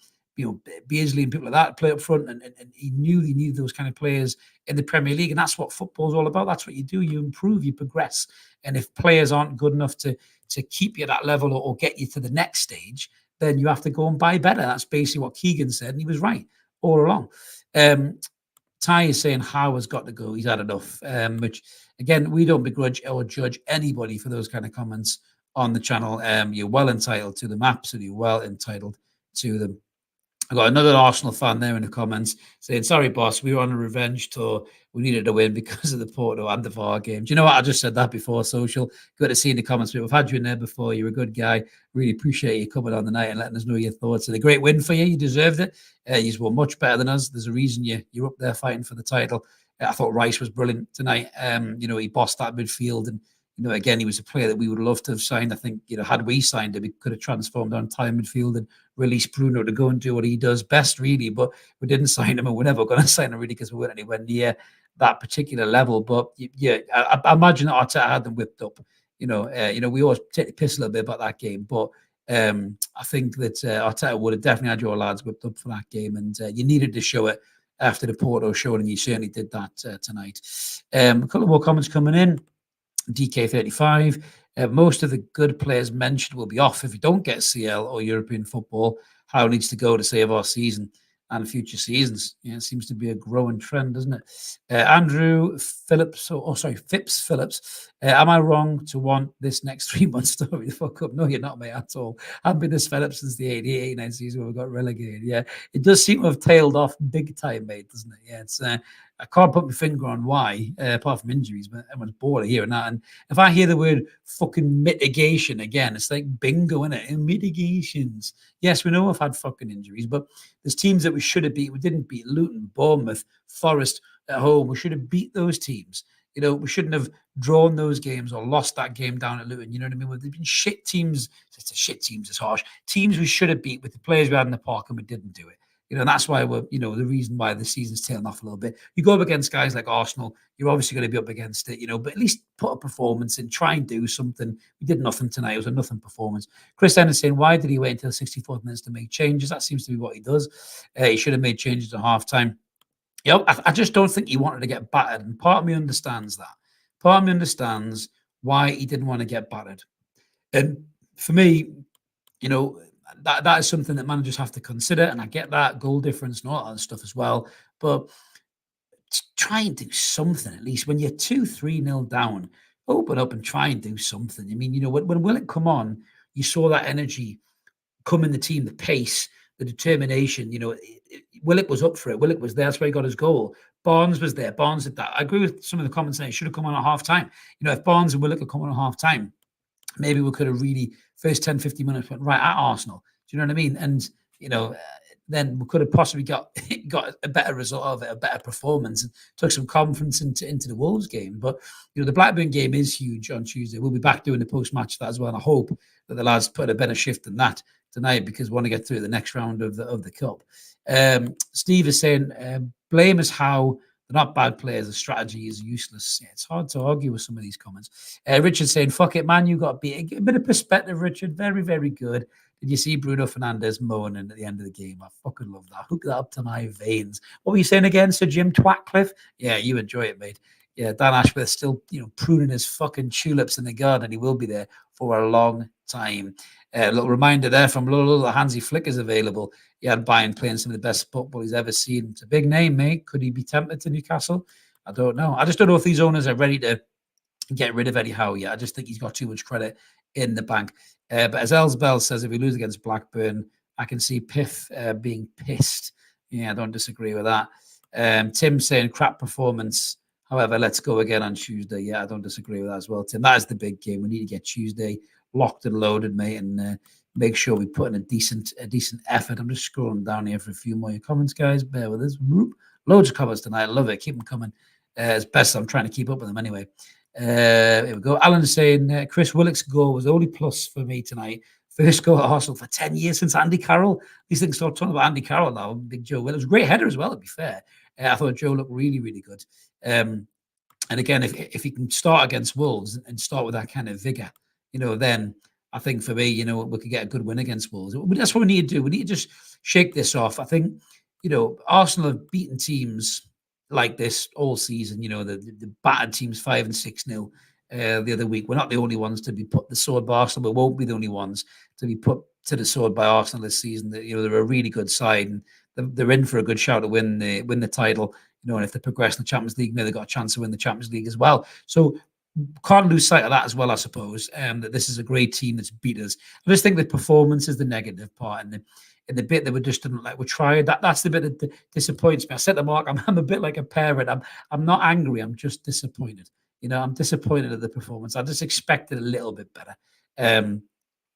Beasley and people like that play up front, and he knew he needed those kind of players in the Premier League, and that's what football's all about. That's what you do. You improve, you progress, and if players aren't good enough to keep you at that level or get you to the next stage, then you have to go and buy better. That's basically what Keegan said, and he was right all along. Ty is saying Howe has got to go. He's had enough, which, again, we don't begrudge or judge anybody for those kind of comments on the channel. You're well entitled to them, absolutely well entitled to them. I got another Arsenal fan there in the comments saying, sorry, boss, we were on a revenge tour. We needed a win because of the Porto and the VAR game. Do you know what? I just said that before social. Good to see in the comments. We've had you in there before. You're a good guy. Really appreciate you coming on the night and letting us know your thoughts. And a great win for you. You deserved it. You were much better than us. There's a reason you're up there fighting for the title. I thought Rice was brilliant tonight. He bossed that midfield, and again, he was a player that we would love to have signed. I think, had we signed him, we could have transformed our entire midfield and released Bruno to go and do what he does best, really. But we didn't sign him, and we're never going to sign him, really, because we weren't anywhere near that particular level. But yeah, I imagine that Arteta had them whipped up. We always take the piss a little bit about that game, but I think that Arteta would have definitely had your lads whipped up for that game, and you needed to show it after the Porto show, and you certainly did that tonight. A couple more comments coming in. DK35, most of the good players mentioned will be off if we don't get CL or European football. How needs to go to save our season and future seasons? Yeah, it seems to be a growing trend, doesn't it? Andrew Phillips, Phipps Phillips, am I wrong to want this next 3 months to hurry the fuck up? No, you're not, mate, at all. I've been this fed up since the 88-89 season when we got relegated. Yeah, it does seem to have tailed off big time, mate, doesn't it? Yeah, it's I can't put my finger on why, apart from injuries, but everyone's bored of hearing that. And if I hear the word fucking mitigation again, it's like bingo, innit? Mitigations. Yes, we know we've had fucking injuries, but there's teams that we should have beat. We didn't beat Luton, Bournemouth, Forest at home. We should have beat those teams. We shouldn't have drawn those games or lost that game down at Luton. You know what I mean? Well, they've been shit teams. It's shit teams, it's harsh. Teams we should have beat with the players we had in the park, and we didn't do it. And that's why we're, the reason why the season's tailing off a little bit. You go up against guys like Arsenal, you're obviously going to be up against it, but at least put a performance in, try and do something. We did nothing tonight. It was a nothing performance. Chris Ennis saying, why did he wait until 64th minutes to make changes? That seems to be what he does. He should have made changes at halftime. I just don't think he wanted to get battered. And part of me understands that. Part of me understands why he didn't want to get battered. And for me, that is something that managers have to consider, and I get that goal difference and all that other stuff as well. But try and do something at least when you're 2-3-0 down. open up and try and do something. I mean, when Willock come on, you saw that energy come in the team, the pace, the determination. Willock was up for it. Willock was there. That's where he got his goal. Barnes was there. Barnes did that. I agree with some of the comments saying he should have come on at half time. If Barnes and Willock had come on at half time, maybe we could have really first 10, 15 minutes went right at Arsenal. Do you know what I mean? And, then we could have possibly got a better result of it, a better performance, and took some confidence into the Wolves game. But, the Blackburn game is huge on Tuesday. We'll be back doing the post-match that as well. And I hope that the lads put a better shift than that tonight because we want to get through the next round of the Cup. Steve is saying, blame is how they're not bad players. The strategy is useless. Yeah, it's hard to argue with some of these comments. Richard's saying, fuck it, man. You got beat. A bit of perspective, Richard. Very, very good. Did you see Bruno Fernandes moaning at the end of the game? I fucking love that. Hook that up to my veins. What were you saying again, Sir Jim Twatcliffe? Yeah, you enjoy it, mate. Yeah, Dan Ashworth still, pruning his fucking tulips in the garden. He will be there for a long time. A little reminder there from little Hansi Flick is available. He had Bayern playing some of the best football he's ever seen. It's a big name, mate. Could he be tempted to Newcastle? I don't know. I just don't know if these owners are ready to get rid of Eddie Howe yet. I just think he's got too much credit in the bank. But as Elsbell says, if we lose against Blackburn, I can see Piff being pissed. Yeah, I don't disagree with that. Tim saying crap performance. However, let's go again on Tuesday. Yeah, I don't disagree with that as well, Tim. That is the big game. We need to get Tuesday locked and loaded, mate, and make sure we put in a decent effort. I'm just scrolling down here for a few more comments, guys. Bear with us. Loads of comments tonight. I love it. Keep them coming. As best I'm trying to keep up with them anyway. Here we go. Alan's saying Chris Willock's goal was the only plus for me tonight. First goal at Arsenal for 10 years since Andy Carroll. These things start talking about Andy Carroll now. Big Joe Willock. Great header as well, to be fair. I thought Joe looked really, really good. And again, if he can start against Wolves and start with that kind of vigour, then I think for me, we could get a good win against Wolves. That's what we need to do. We need to just shake this off. I think, Arsenal have beaten teams like this all season. The battered teams 5 and 6-0 the other week. We're not the only ones to be put the sword by Arsenal. We won't be the only ones to be put to the sword by Arsenal this season. They're a really good side and they're in for a good shout to win the title. And if they progress in the Champions League, they've got a chance to win the Champions League as well. So can't lose sight of that as well, I suppose. That this is a great team that's beat us. I just think the performance is the negative part, and the bit that we just didn't like. We tried that's the bit that disappoints me. I said to Mark, I'm a bit like a parent. I'm not angry. I'm just disappointed. I'm disappointed at the performance. I just expected a little bit better. And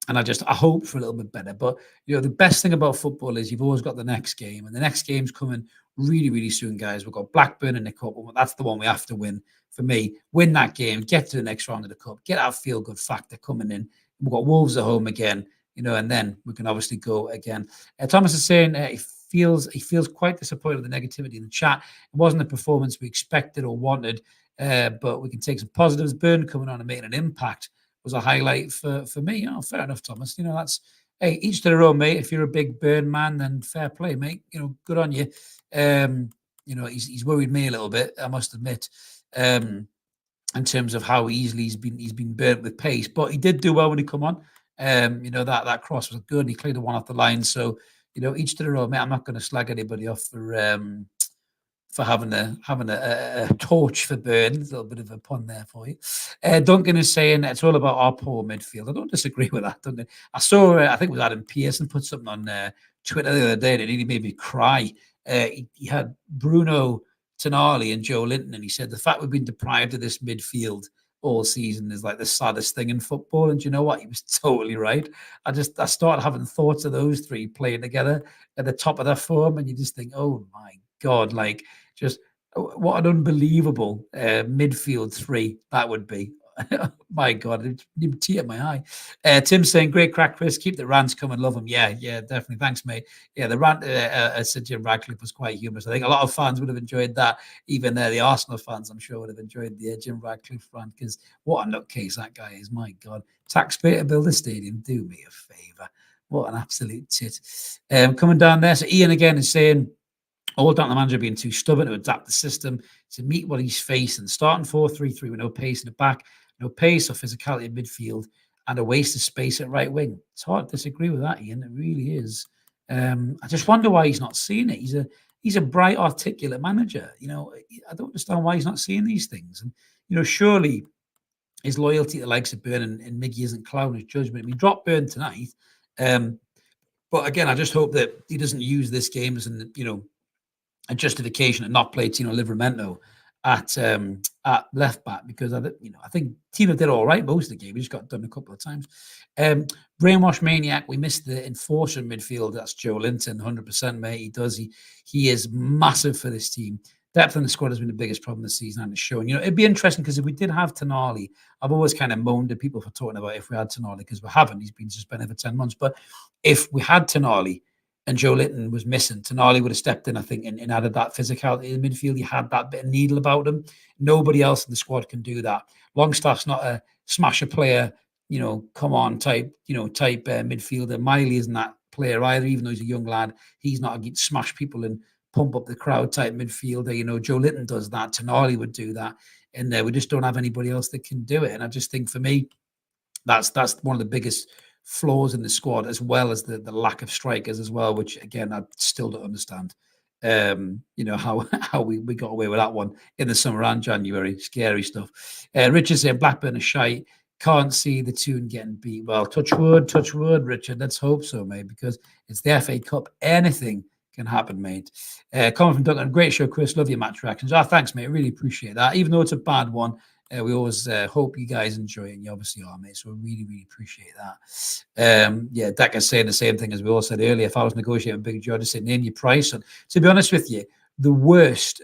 I hope for a little bit better. But, the best thing about football is you've always got the next game. And the next game's coming really, really soon, guys. We've got Blackburn in the Cup. That's the one we have to win. For me, win that game, get to the next round of the Cup, get our feel-good factor coming in. We've got Wolves at home again, and then we can obviously go again. Thomas is saying he feels quite disappointed with the negativity in the chat. It wasn't the performance we expected or wanted, but we can take some positives. Burn coming on and making an impact was a highlight for me. Fair enough, Thomas. That's each to their own, mate. If you're a big Burn man, then fair play, mate. Good on you. He's worried me a little bit, I must admit, in terms of how easily he's been burnt with pace. But he did do well when he come on. That cross was good. He cleared the one off the line. So, each to their own, mate. I'm not going to slag anybody off for having a torch for Burn. A little bit of a pun there for you. Duncan is saying it's all about our poor midfield. I don't disagree with that, Duncan. I saw, I think it was Adam Pearson put something on Twitter the other day that really made me cry. He had Bruno Tonali and Joe Linton, and he said the fact we've been deprived of this midfield all season is like the saddest thing in football. And you know what? He was totally right. I started having thoughts of those three playing together at the top of their form, and you just think, oh my God, like just what an unbelievable midfield three that would be. My God, it's tear in my eye. Tim saying, great crack, Chris. Keep the rants coming. Love them. Yeah, definitely. Thanks, mate. Yeah, the rant, said Jim Radcliffe, was quite humorous. I think a lot of fans would have enjoyed that. Even the Arsenal fans, I'm sure, would have enjoyed the Jim Radcliffe rant, because what a nutcase that guy is. My God. Taxpayer to build a stadium. Do me a favour. What an absolute tit. Coming down there. So Ian again is saying, all down the manager being too stubborn to adapt the system to meet what he's facing. Starting 4-3-3 with no pace in the back, no pace or physicality in midfield, and a waste of space at right wing. It's hard to disagree with that, Ian. It really is. I just wonder why he's not seeing it. He's a bright, articulate manager. I don't understand why he's not seeing these things. And surely his loyalty to the likes of Burn and Miggy isn't clouding his judgment. I mean, drop Burn tonight. But again, I just hope that he doesn't use this game as a justification to not play Tino Livramento at left back, because I think Tino did all right most of the game. He just got done a couple of times. Brainwash Maniac, we missed the enforcer in midfield. That's Joe Linton, 100%, mate. He is massive for this team. Depth in the squad has been the biggest problem this season, and it's showing. It'd be interesting because if we did have Tonali, I've always kind of moaned at people for talking about if we had Tonali, because we haven't. He's been suspended for 10 months. But if we had Tonali and Joe Linton was missing, Tonali would have stepped in, I think, and added that physicality in the midfield. He had that bit of needle about him. Nobody else in the squad can do that. Longstaff's not a smasher player, come on type midfielder. Miley isn't that player either, even though he's a young lad. He's not a smash people and pump up the crowd type midfielder. Joe Linton does that. Tonali would do that. And we just don't have anybody else that can do it. And I just think, for me, that's one of the biggest flaws in the squad, as well as the lack of strikers as well, which again I still don't understand. How we got away with that one in the summer and January. Scary stuff. Richard saying Blackburn are shite. Can't see the tune getting beat. Well, touch wood, Richard. Let's hope so, mate, because it's the FA Cup. Anything can happen, mate. Coming from Duncan, great show, Chris. Love your match reactions. Thanks, mate. Really appreciate that. Even though it's a bad one, we always hope you guys enjoy it, and you obviously are, mate. So we really, really appreciate that. Decker's saying the same thing as we all said earlier. If I was negotiating Big Joe, I'd just say name your price. And to be honest with you, the worst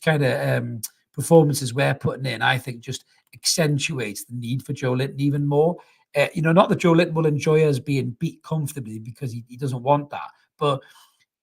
kind of performances we're putting in, I think, just accentuates the need for Joe Linton even more. Not that Joe Linton will enjoy us being beat comfortably, because he doesn't want that. But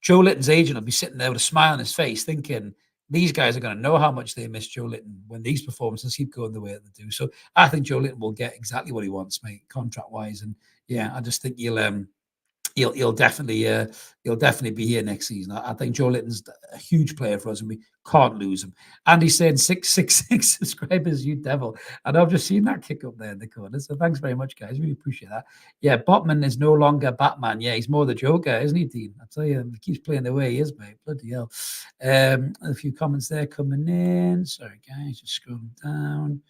Joe Litton's agent will be sitting there with a smile on his face thinking, these guys are going to know how much they miss Joe Linton when these performances keep going the way that they do. So I think Joe Linton will get exactly what he wants, mate, contract-wise. And yeah, I just think he'll definitely be here next season. I think Joe Litton's a huge player for us, and we can't lose him. Andy's saying 666 subscribers, you devil. And I've just seen that kick up there in the corner. So thanks very much, guys. Really appreciate that. Yeah, Botman is no longer Batman. Yeah, he's more the Joker, isn't he, Dean? I tell you, he keeps playing the way he is, mate. Bloody hell. A few comments there coming in. Sorry, guys, just scrolling down.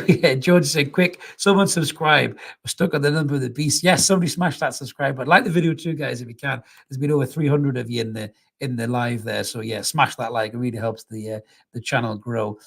Yeah, George said, quick, someone subscribe. We're stuck on the number of the beast. Yes, somebody smash that subscribe button. Like the video too, guys, if you can. There's been over 300 of you in the live there. So yeah, smash that like. It really helps the channel grow.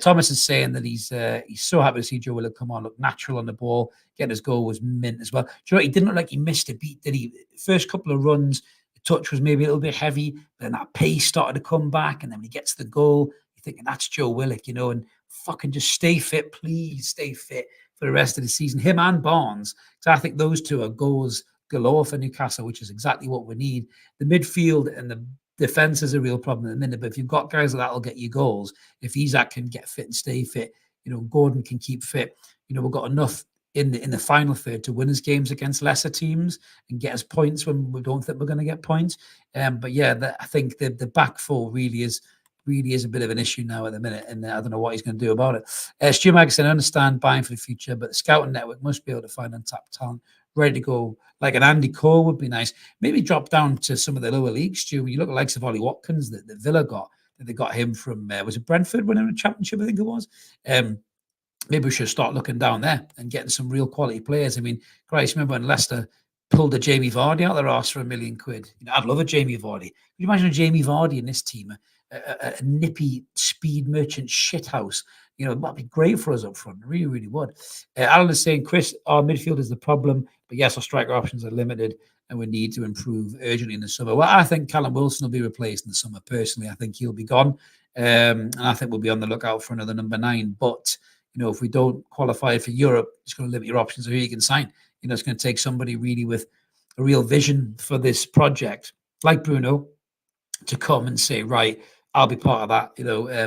Thomas is saying that he's so happy to see Joe Willock come on, look natural on the ball. Getting his goal was mint as well. Do you know what? He didn't look like he missed a beat, did he? First couple of runs, the touch was maybe a little bit heavy, but then that pace started to come back, and then when he gets the goal, you're thinking that's Joe Willock, and fucking just stay fit, please stay fit for the rest of the season. Him and Barnes, because I think those two are goals galore for Newcastle, which is exactly what we need. The midfield and the defense is a real problem at the minute, but if you've got guys like that, will get you goals. If Isak can get fit and stay fit, Gordon can keep fit. We've got enough in the final third to win us games against lesser teams and get us points when we don't think we're going to get points. But yeah, I think the back four really is a bit of an issue now at the minute, and I don't know what he's going to do about it. Stu Magazine, I understand buying for the future, but the scouting network must be able to find untapped talent ready to go. Like an Andy Cole would be nice. Maybe drop down to some of the lower leagues, Stu. When you look at the likes of Ollie Watkins that Villa got, that they got him from, was it Brentford winning a championship, I think it was? Maybe we should start looking down there and getting some real quality players. I mean, Christ, remember when Leicester pulled a Jamie Vardy out their arse for £1 million? I'd love a Jamie Vardy. Could you imagine a Jamie Vardy in this team? A nippy speed merchant shithouse. It might be great for us up front. It really, really would. Alan is saying, Chris, our midfield is the problem, but yes, our striker options are limited and we need to improve urgently in the summer. Well, I think Callum Wilson will be replaced in the summer. Personally, I think he'll be gone. And I think we'll be on the lookout for another number 9. But, if we don't qualify for Europe, it's going to limit your options of who you can sign. It's going to take somebody really with a real vision for this project, like Bruno, to come and say, right, I'll be part of that,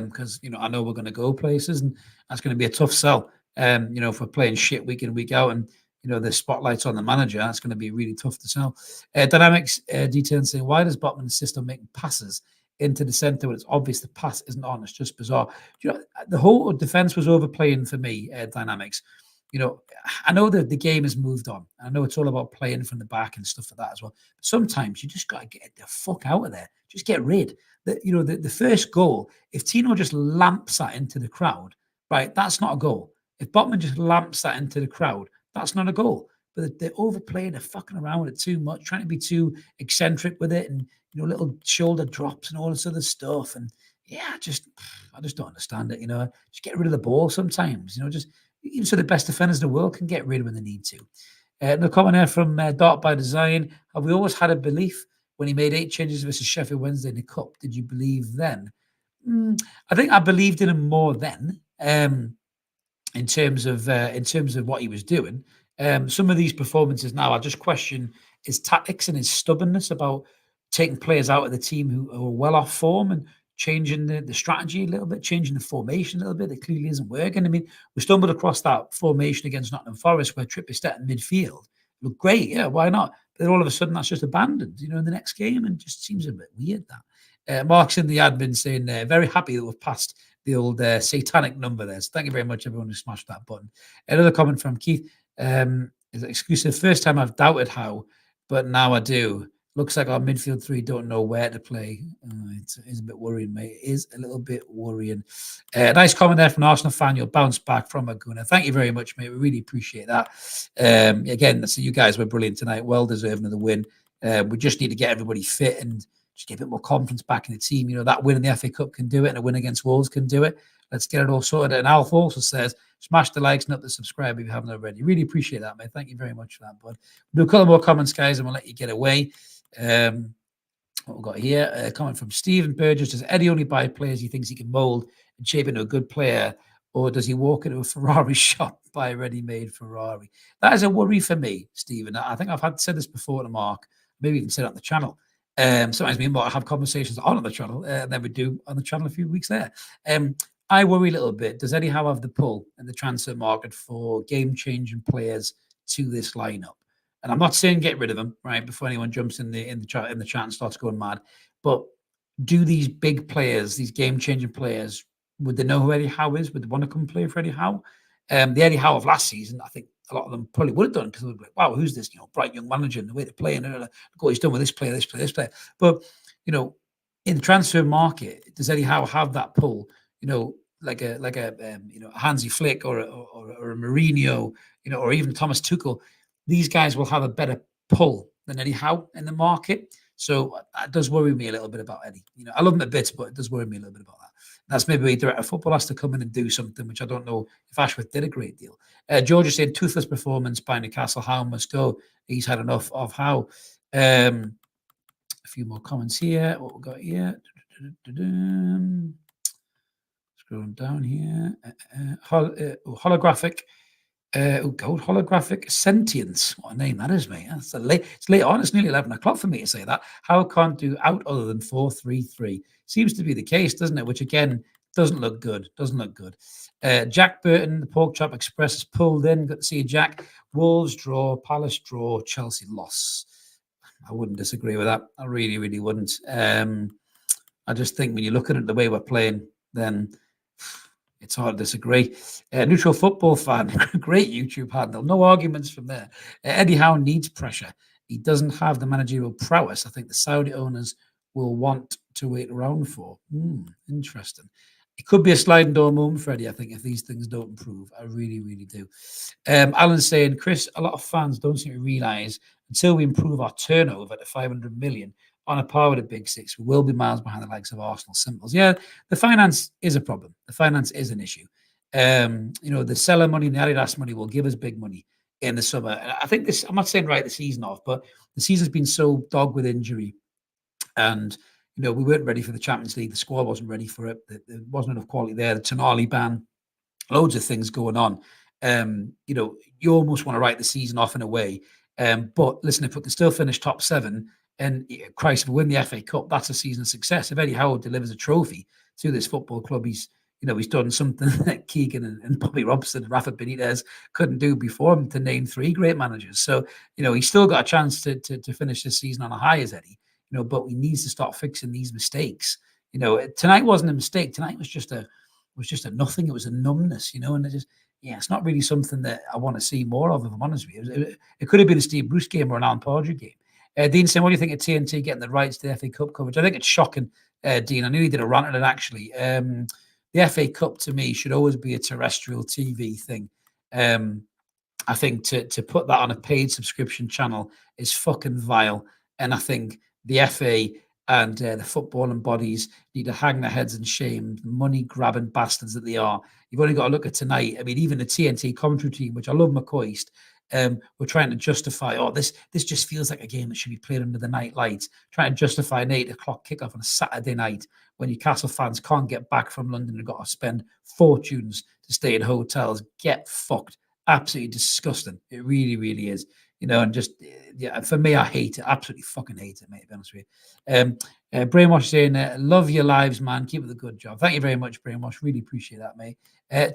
because, I know we're going to go places, and that's going to be a tough sell. If we're playing shit week in, week out, and, the spotlight's on the manager, that's going to be really tough to sell. Dynamics detail saying, why does Botman insist on making passes into the centre when it's obvious the pass isn't on? It's just bizarre. The whole defence was overplaying for me, Dynamics. I know that the game has moved on. I know it's all about playing from the back and stuff like that as well. But sometimes you just got to get the fuck out of there. Just get rid. The first goal, if Tino just lamps that into the crowd, right? That's not a goal. If Botman just lamps that into the crowd, that's not a goal. But they're overplaying, they're fucking around with it too much, trying to be too eccentric with it, and little shoulder drops and all this other stuff. And yeah, I just don't understand it. Just get rid of the ball sometimes. Just even so the best defenders in the world can get rid when they need to. The comment here from Dart by Design: have we always had a belief when he made 8 changes versus Sheffield Wednesday in the Cup? Did you believe then? I think I believed in him more then. In terms of what he was doing. Some of these performances now, I just question his tactics and his stubbornness about taking players out of the team who are well off form and changing the strategy a little bit, changing the formation a little bit. That clearly isn't working. I mean, we stumbled across that formation against Nottingham Forest where Trippier stepped in midfield. Looked great, yeah, why not? But then all of a sudden that's just abandoned, in the next game, and just seems a bit weird that. Mark's in the admin saying, very happy that we've passed the old satanic number there. So thank you very much, everyone who smashed that button. Another comment from Keith. Is it exclusive? First time I've doubted how, but now I do. Looks like our midfield three don't know where to play. It's a bit worrying, mate. It is a little bit worrying. Nice comment there from an Arsenal fan. You'll bounce back from Aguna. Thank you very much, mate. We really appreciate that. Again, so you guys were brilliant tonight. Well deserving of the win. We just need to get everybody fit and just get a bit more confidence back in the team. That win in the FA Cup can do it, and a win against Wolves can do it. Let's get it all sorted. And Alf also says, smash the likes, not the subscribe if you haven't already. Really appreciate that, mate. Thank you very much for that, bud. We'll do a couple more comments, guys, and we'll let you get away. What we've got here, a comment from Stephen Burgess. Does Eddie only buy players he thinks he can mould and shape into a good player, or does he walk into a Ferrari shop, buy a ready-made Ferrari? That is a worry for me, Stephen. I think I've said this before to Mark, maybe even said it on the channel. Sometimes me and Mark have conversations on the channel, and then we do on the channel a few weeks there. I worry a little bit. Does Eddie Howe have the pull in the transfer market for game-changing players to this lineup? And I'm not saying get rid of them, right? Before anyone jumps in the chat and starts going mad. But do these big players, these game-changing players, would they know who Eddie Howe is? Would they want to come play for Eddie Howe? The Eddie Howe of last season, I think a lot of them probably would have done, because they would be like, wow, who's this bright young manager and the way they're playing? Look what he's done with this player, this player, this player. But in the transfer market, does Eddie Howe have that pull? Like a Hansi Flick or a Mourinho, or even Thomas Tuchel. These guys will have a better pull than Eddie Howe in the market. So that does worry me a little bit about Eddie. I love him a bit, but it does worry me a little bit about that. That's maybe a director of football has to come in and do something, which I don't know if Ashworth did a great deal. George is saying toothless performance by Newcastle. Howe must go. He's had enough of Howe. A few more comments here. What we got here? Scrolling down here. Holographic. Holographic sentience. What a name that is, mate. It's late on. It's nearly 11 o'clock for me to say that. How can't do out other than 4-3-3? Seems to be the case, doesn't it? Which again doesn't look good. Jack Burton, the Pork Chop Express is pulled in. Good to see you, Jack. Wolves draw, Palace draw, Chelsea loss. I wouldn't disagree with that. I really, really wouldn't. I just think when you look at it the way we're playing, then it's hard to disagree. Neutral football fan, great YouTube handle. No arguments from there. Eddie Howe needs pressure. He doesn't have the managerial prowess I think the Saudi owners will want to wait around for. Interesting. It could be a sliding door moment for Eddie, I think, if these things don't improve. I really, really do. Alan's saying, Chris, a lot of fans don't seem to realise until we improve our turnover to 500 million, on a par with the big six, we will be miles behind the likes of Arsenal Simples. Yeah, the finance is a problem. The finance is an issue. The seller money and the Adidas money will give us big money in the summer. I think this, I'm not saying right the season off, but the season's been so dogged with injury. And, we weren't ready for the Champions League. The squad wasn't ready for it. There wasn't enough quality there. The Tonali ban, loads of things going on. You almost want to write the season off in a way. But listen, if we can still finish top 7, and Christ, if we win the FA Cup, that's a season of success. If Eddie Howe delivers a trophy to this football club, he's done something that Keegan and Bobby Robson and Rafa Benitez couldn't do before him, to name 3 great managers. So, he's still got a chance to finish this season on a high as Eddie, but we need to start fixing these mistakes. Tonight wasn't a mistake. Tonight was just a nothing. It was a numbness, and it's not really something that I want to see more of, if I'm honest with you. It could have been a Steve Bruce game or an Alan Pardew game. Dean saying, what do you think of TNT getting the rights to the FA Cup coverage? I think it's shocking, Dean. I knew he did a rant on it, actually. the FA Cup to me should always be a terrestrial TV thing. I think to put that on a paid subscription channel is fucking vile. And I think the FA and the footballing bodies need to hang their heads in shame, money grabbing bastards that they are. You've only got to look at tonight. I mean, even the TNT commentary team, which I love McCoist, we're trying to justify, this just feels like a game that should be played under the night lights, trying to justify an 8 o'clock kickoff on a Saturday night when Newcastle fans can't get back from London and got to spend fortunes to stay in hotels. Get fucked. Absolutely disgusting. It really, really is. And just, for me, I hate it. Absolutely fucking hate it, mate, to be honest with you. Brainwash saying, love your lives, man. Keep up the good job. Thank you very much, Brainwash. Really appreciate that, mate.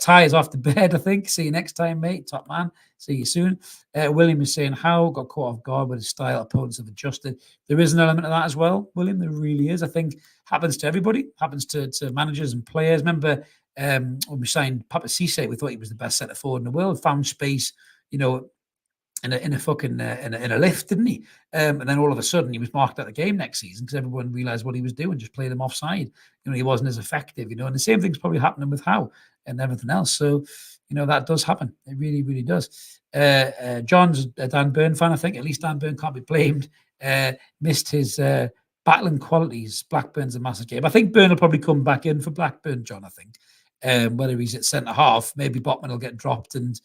Ty is off to bed, I think. See you next time, mate. Top man. See you soon. William is saying, how got caught off guard with his style. Opponents have adjusted. There is an element of that as well, William. There really is. I think happens to everybody. Happens to managers and players. Remember, when we signed Papa Cisse, we thought he was the best centre forward in the world. Found space, in a lift, didn't he? And then all of a sudden he was marked out of the game next season because everyone realised what he was doing, just played him offside. He wasn't as effective. And the same thing's probably happening with Howe and everything else. So, that does happen. It really, really does. John's a Dan Burn fan, I think. At least Dan Burn can't be blamed. Missed his battling qualities. Blackburn's a massive game. I think Burn will probably come back in for Blackburn, John, I think. Whether he's at centre half, maybe Botman will get dropped and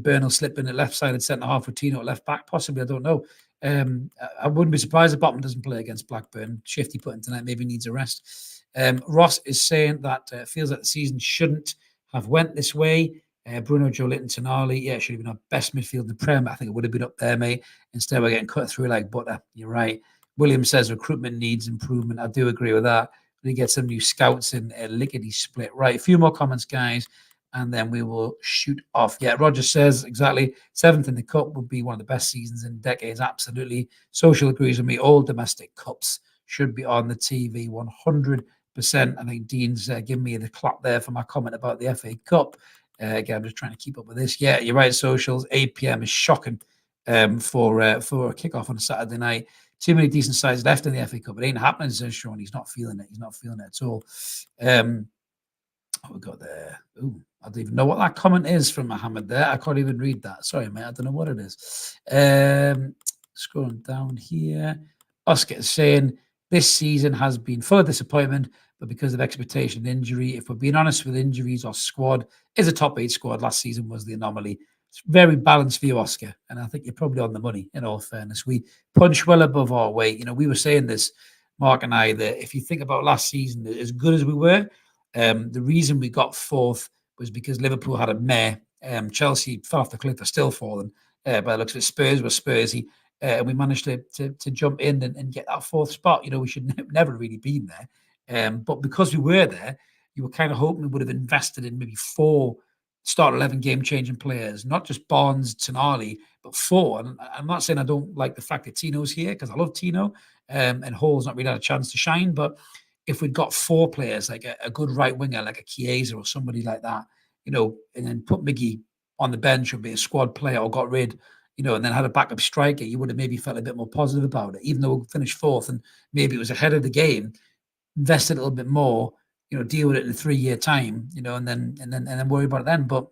Burn will slip in at left side at centre half with Tino at left back. Possibly, I don't know. I wouldn't be surprised if Botman doesn't play against Blackburn. Shifty put in tonight, maybe needs a rest. Ross is saying that feels like the season shouldn't have went this way. Bruno, Joe Linton, Tonali, it should have been our best midfield in the Prem. I think it would have been up there, mate. Instead, we're getting cut through like butter. You're right. William says recruitment needs improvement. I do agree with that. We get some new scouts in lickety split. Right, a few more comments, guys, and then we will shoot off. Yeah, Roger says exactly 7th in the cup would be one of the best seasons in decades. Absolutely. Social agrees with me. All domestic cups should be on the TV 100%. I think Dean's giving me the clap there for my comment about the FA Cup. Again, I'm just trying to keep up with this. Yeah, you're right. Socials, 8 p.m. is shocking for a kickoff on a Saturday night. Too many decent sides left in the FA Cup. It ain't happening, says Sean. He's not feeling it. He's not feeling it at all. What we got there? Ooh, I don't even know what that comment is from Mohammed there. I can't even read that. Sorry, mate. I don't know what it is. Scrolling down here. Oscar is saying, this season has been full of disappointment, but because of expectation and injury, if we're being honest with injuries, our squad is a top 8 squad. Last season was the anomaly. It's very balanced for you, Oscar, and I think you're probably on the money, in all fairness. We punch well above our weight. We were saying this, Mark and I, that if you think about last season, as good as we were, the reason we got 4th was because Liverpool had a mare. Chelsea fell off the cliff, they're still falling. By the looks of it, Spurs were Spursy. And we managed to jump in and get that 4th spot. We should never really been there. But because we were there, you were kind of hoping we would have invested in maybe 4 start 11 game-changing players, not just Barnes, Tonali, but 4. And I'm not saying I don't like the fact that Tino's here, because I love Tino, and Hall's not really had a chance to shine. But if we'd got 4 players, like a good right winger, like a Chiesa or somebody like that, and then put Miggy on the bench or be a squad player, or got rid, and then had a backup striker, you would have maybe felt a bit more positive about it, even though we finished 4th and maybe it was ahead of the game. Invest a little bit more, deal with it in a 3-year time, and then worry about it then. But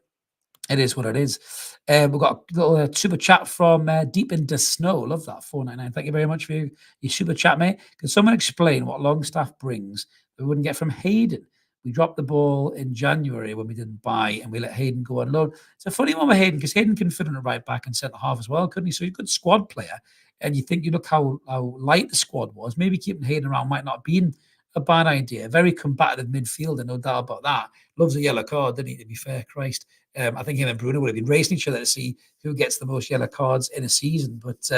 it is what it is. We've got a little super chat from Deep Into Snow. Love that, 499. Thank you very much for your super chat, mate. Can someone explain what Longstaff brings that we wouldn't get from Hayden? We dropped the ball in January when we didn't buy, and we let Hayden go on loan. It's a funny one with Hayden, because Hayden can fit in a right back and centre half as well, couldn't he? So he's a good squad player. And you look how light the squad was. Maybe keeping Hayden around might not have been a bad idea. Very combative midfielder, no doubt about that. Loves a yellow card, didn't he, to be fair? Christ. I think him and Bruno would have been racing each other to see who gets the most yellow cards in a season. But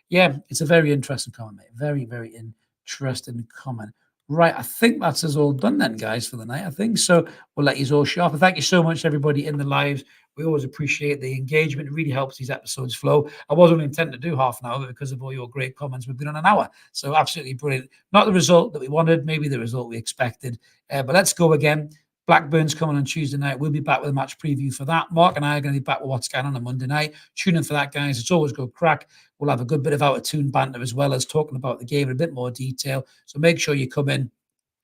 yeah, it's a very interesting comment, mate. Very, very interesting comment. Right, I think that's us all done then, guys, for the night, I think. So we'll let you all shut off. And thank you so much, everybody in the lives. We always appreciate the engagement. It really helps these episodes flow. I was only intending to do half an hour, but because of all your great comments, we've been on an hour. So absolutely brilliant. Not the result that we wanted, maybe the result we expected. But let's go again. Blackburn's coming on Tuesday night. We'll be back with a match preview for that. Mark and I are going to be back with what's going on Monday night. Tune in for that, guys. It's always good crack. We'll have a good bit of out-of-tune banter as well as talking about the game in a bit more detail. So make sure you come in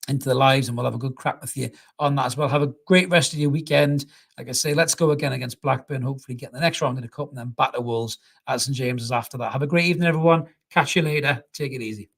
into the lives, and we'll have a good crack with you on that as well. Have a great rest of your weekend. Like I say, let's go again against Blackburn, hopefully get the next round of the cup, and then back to Wolves at St James's after that. Have a great evening, everyone. Catch you later. Take it easy.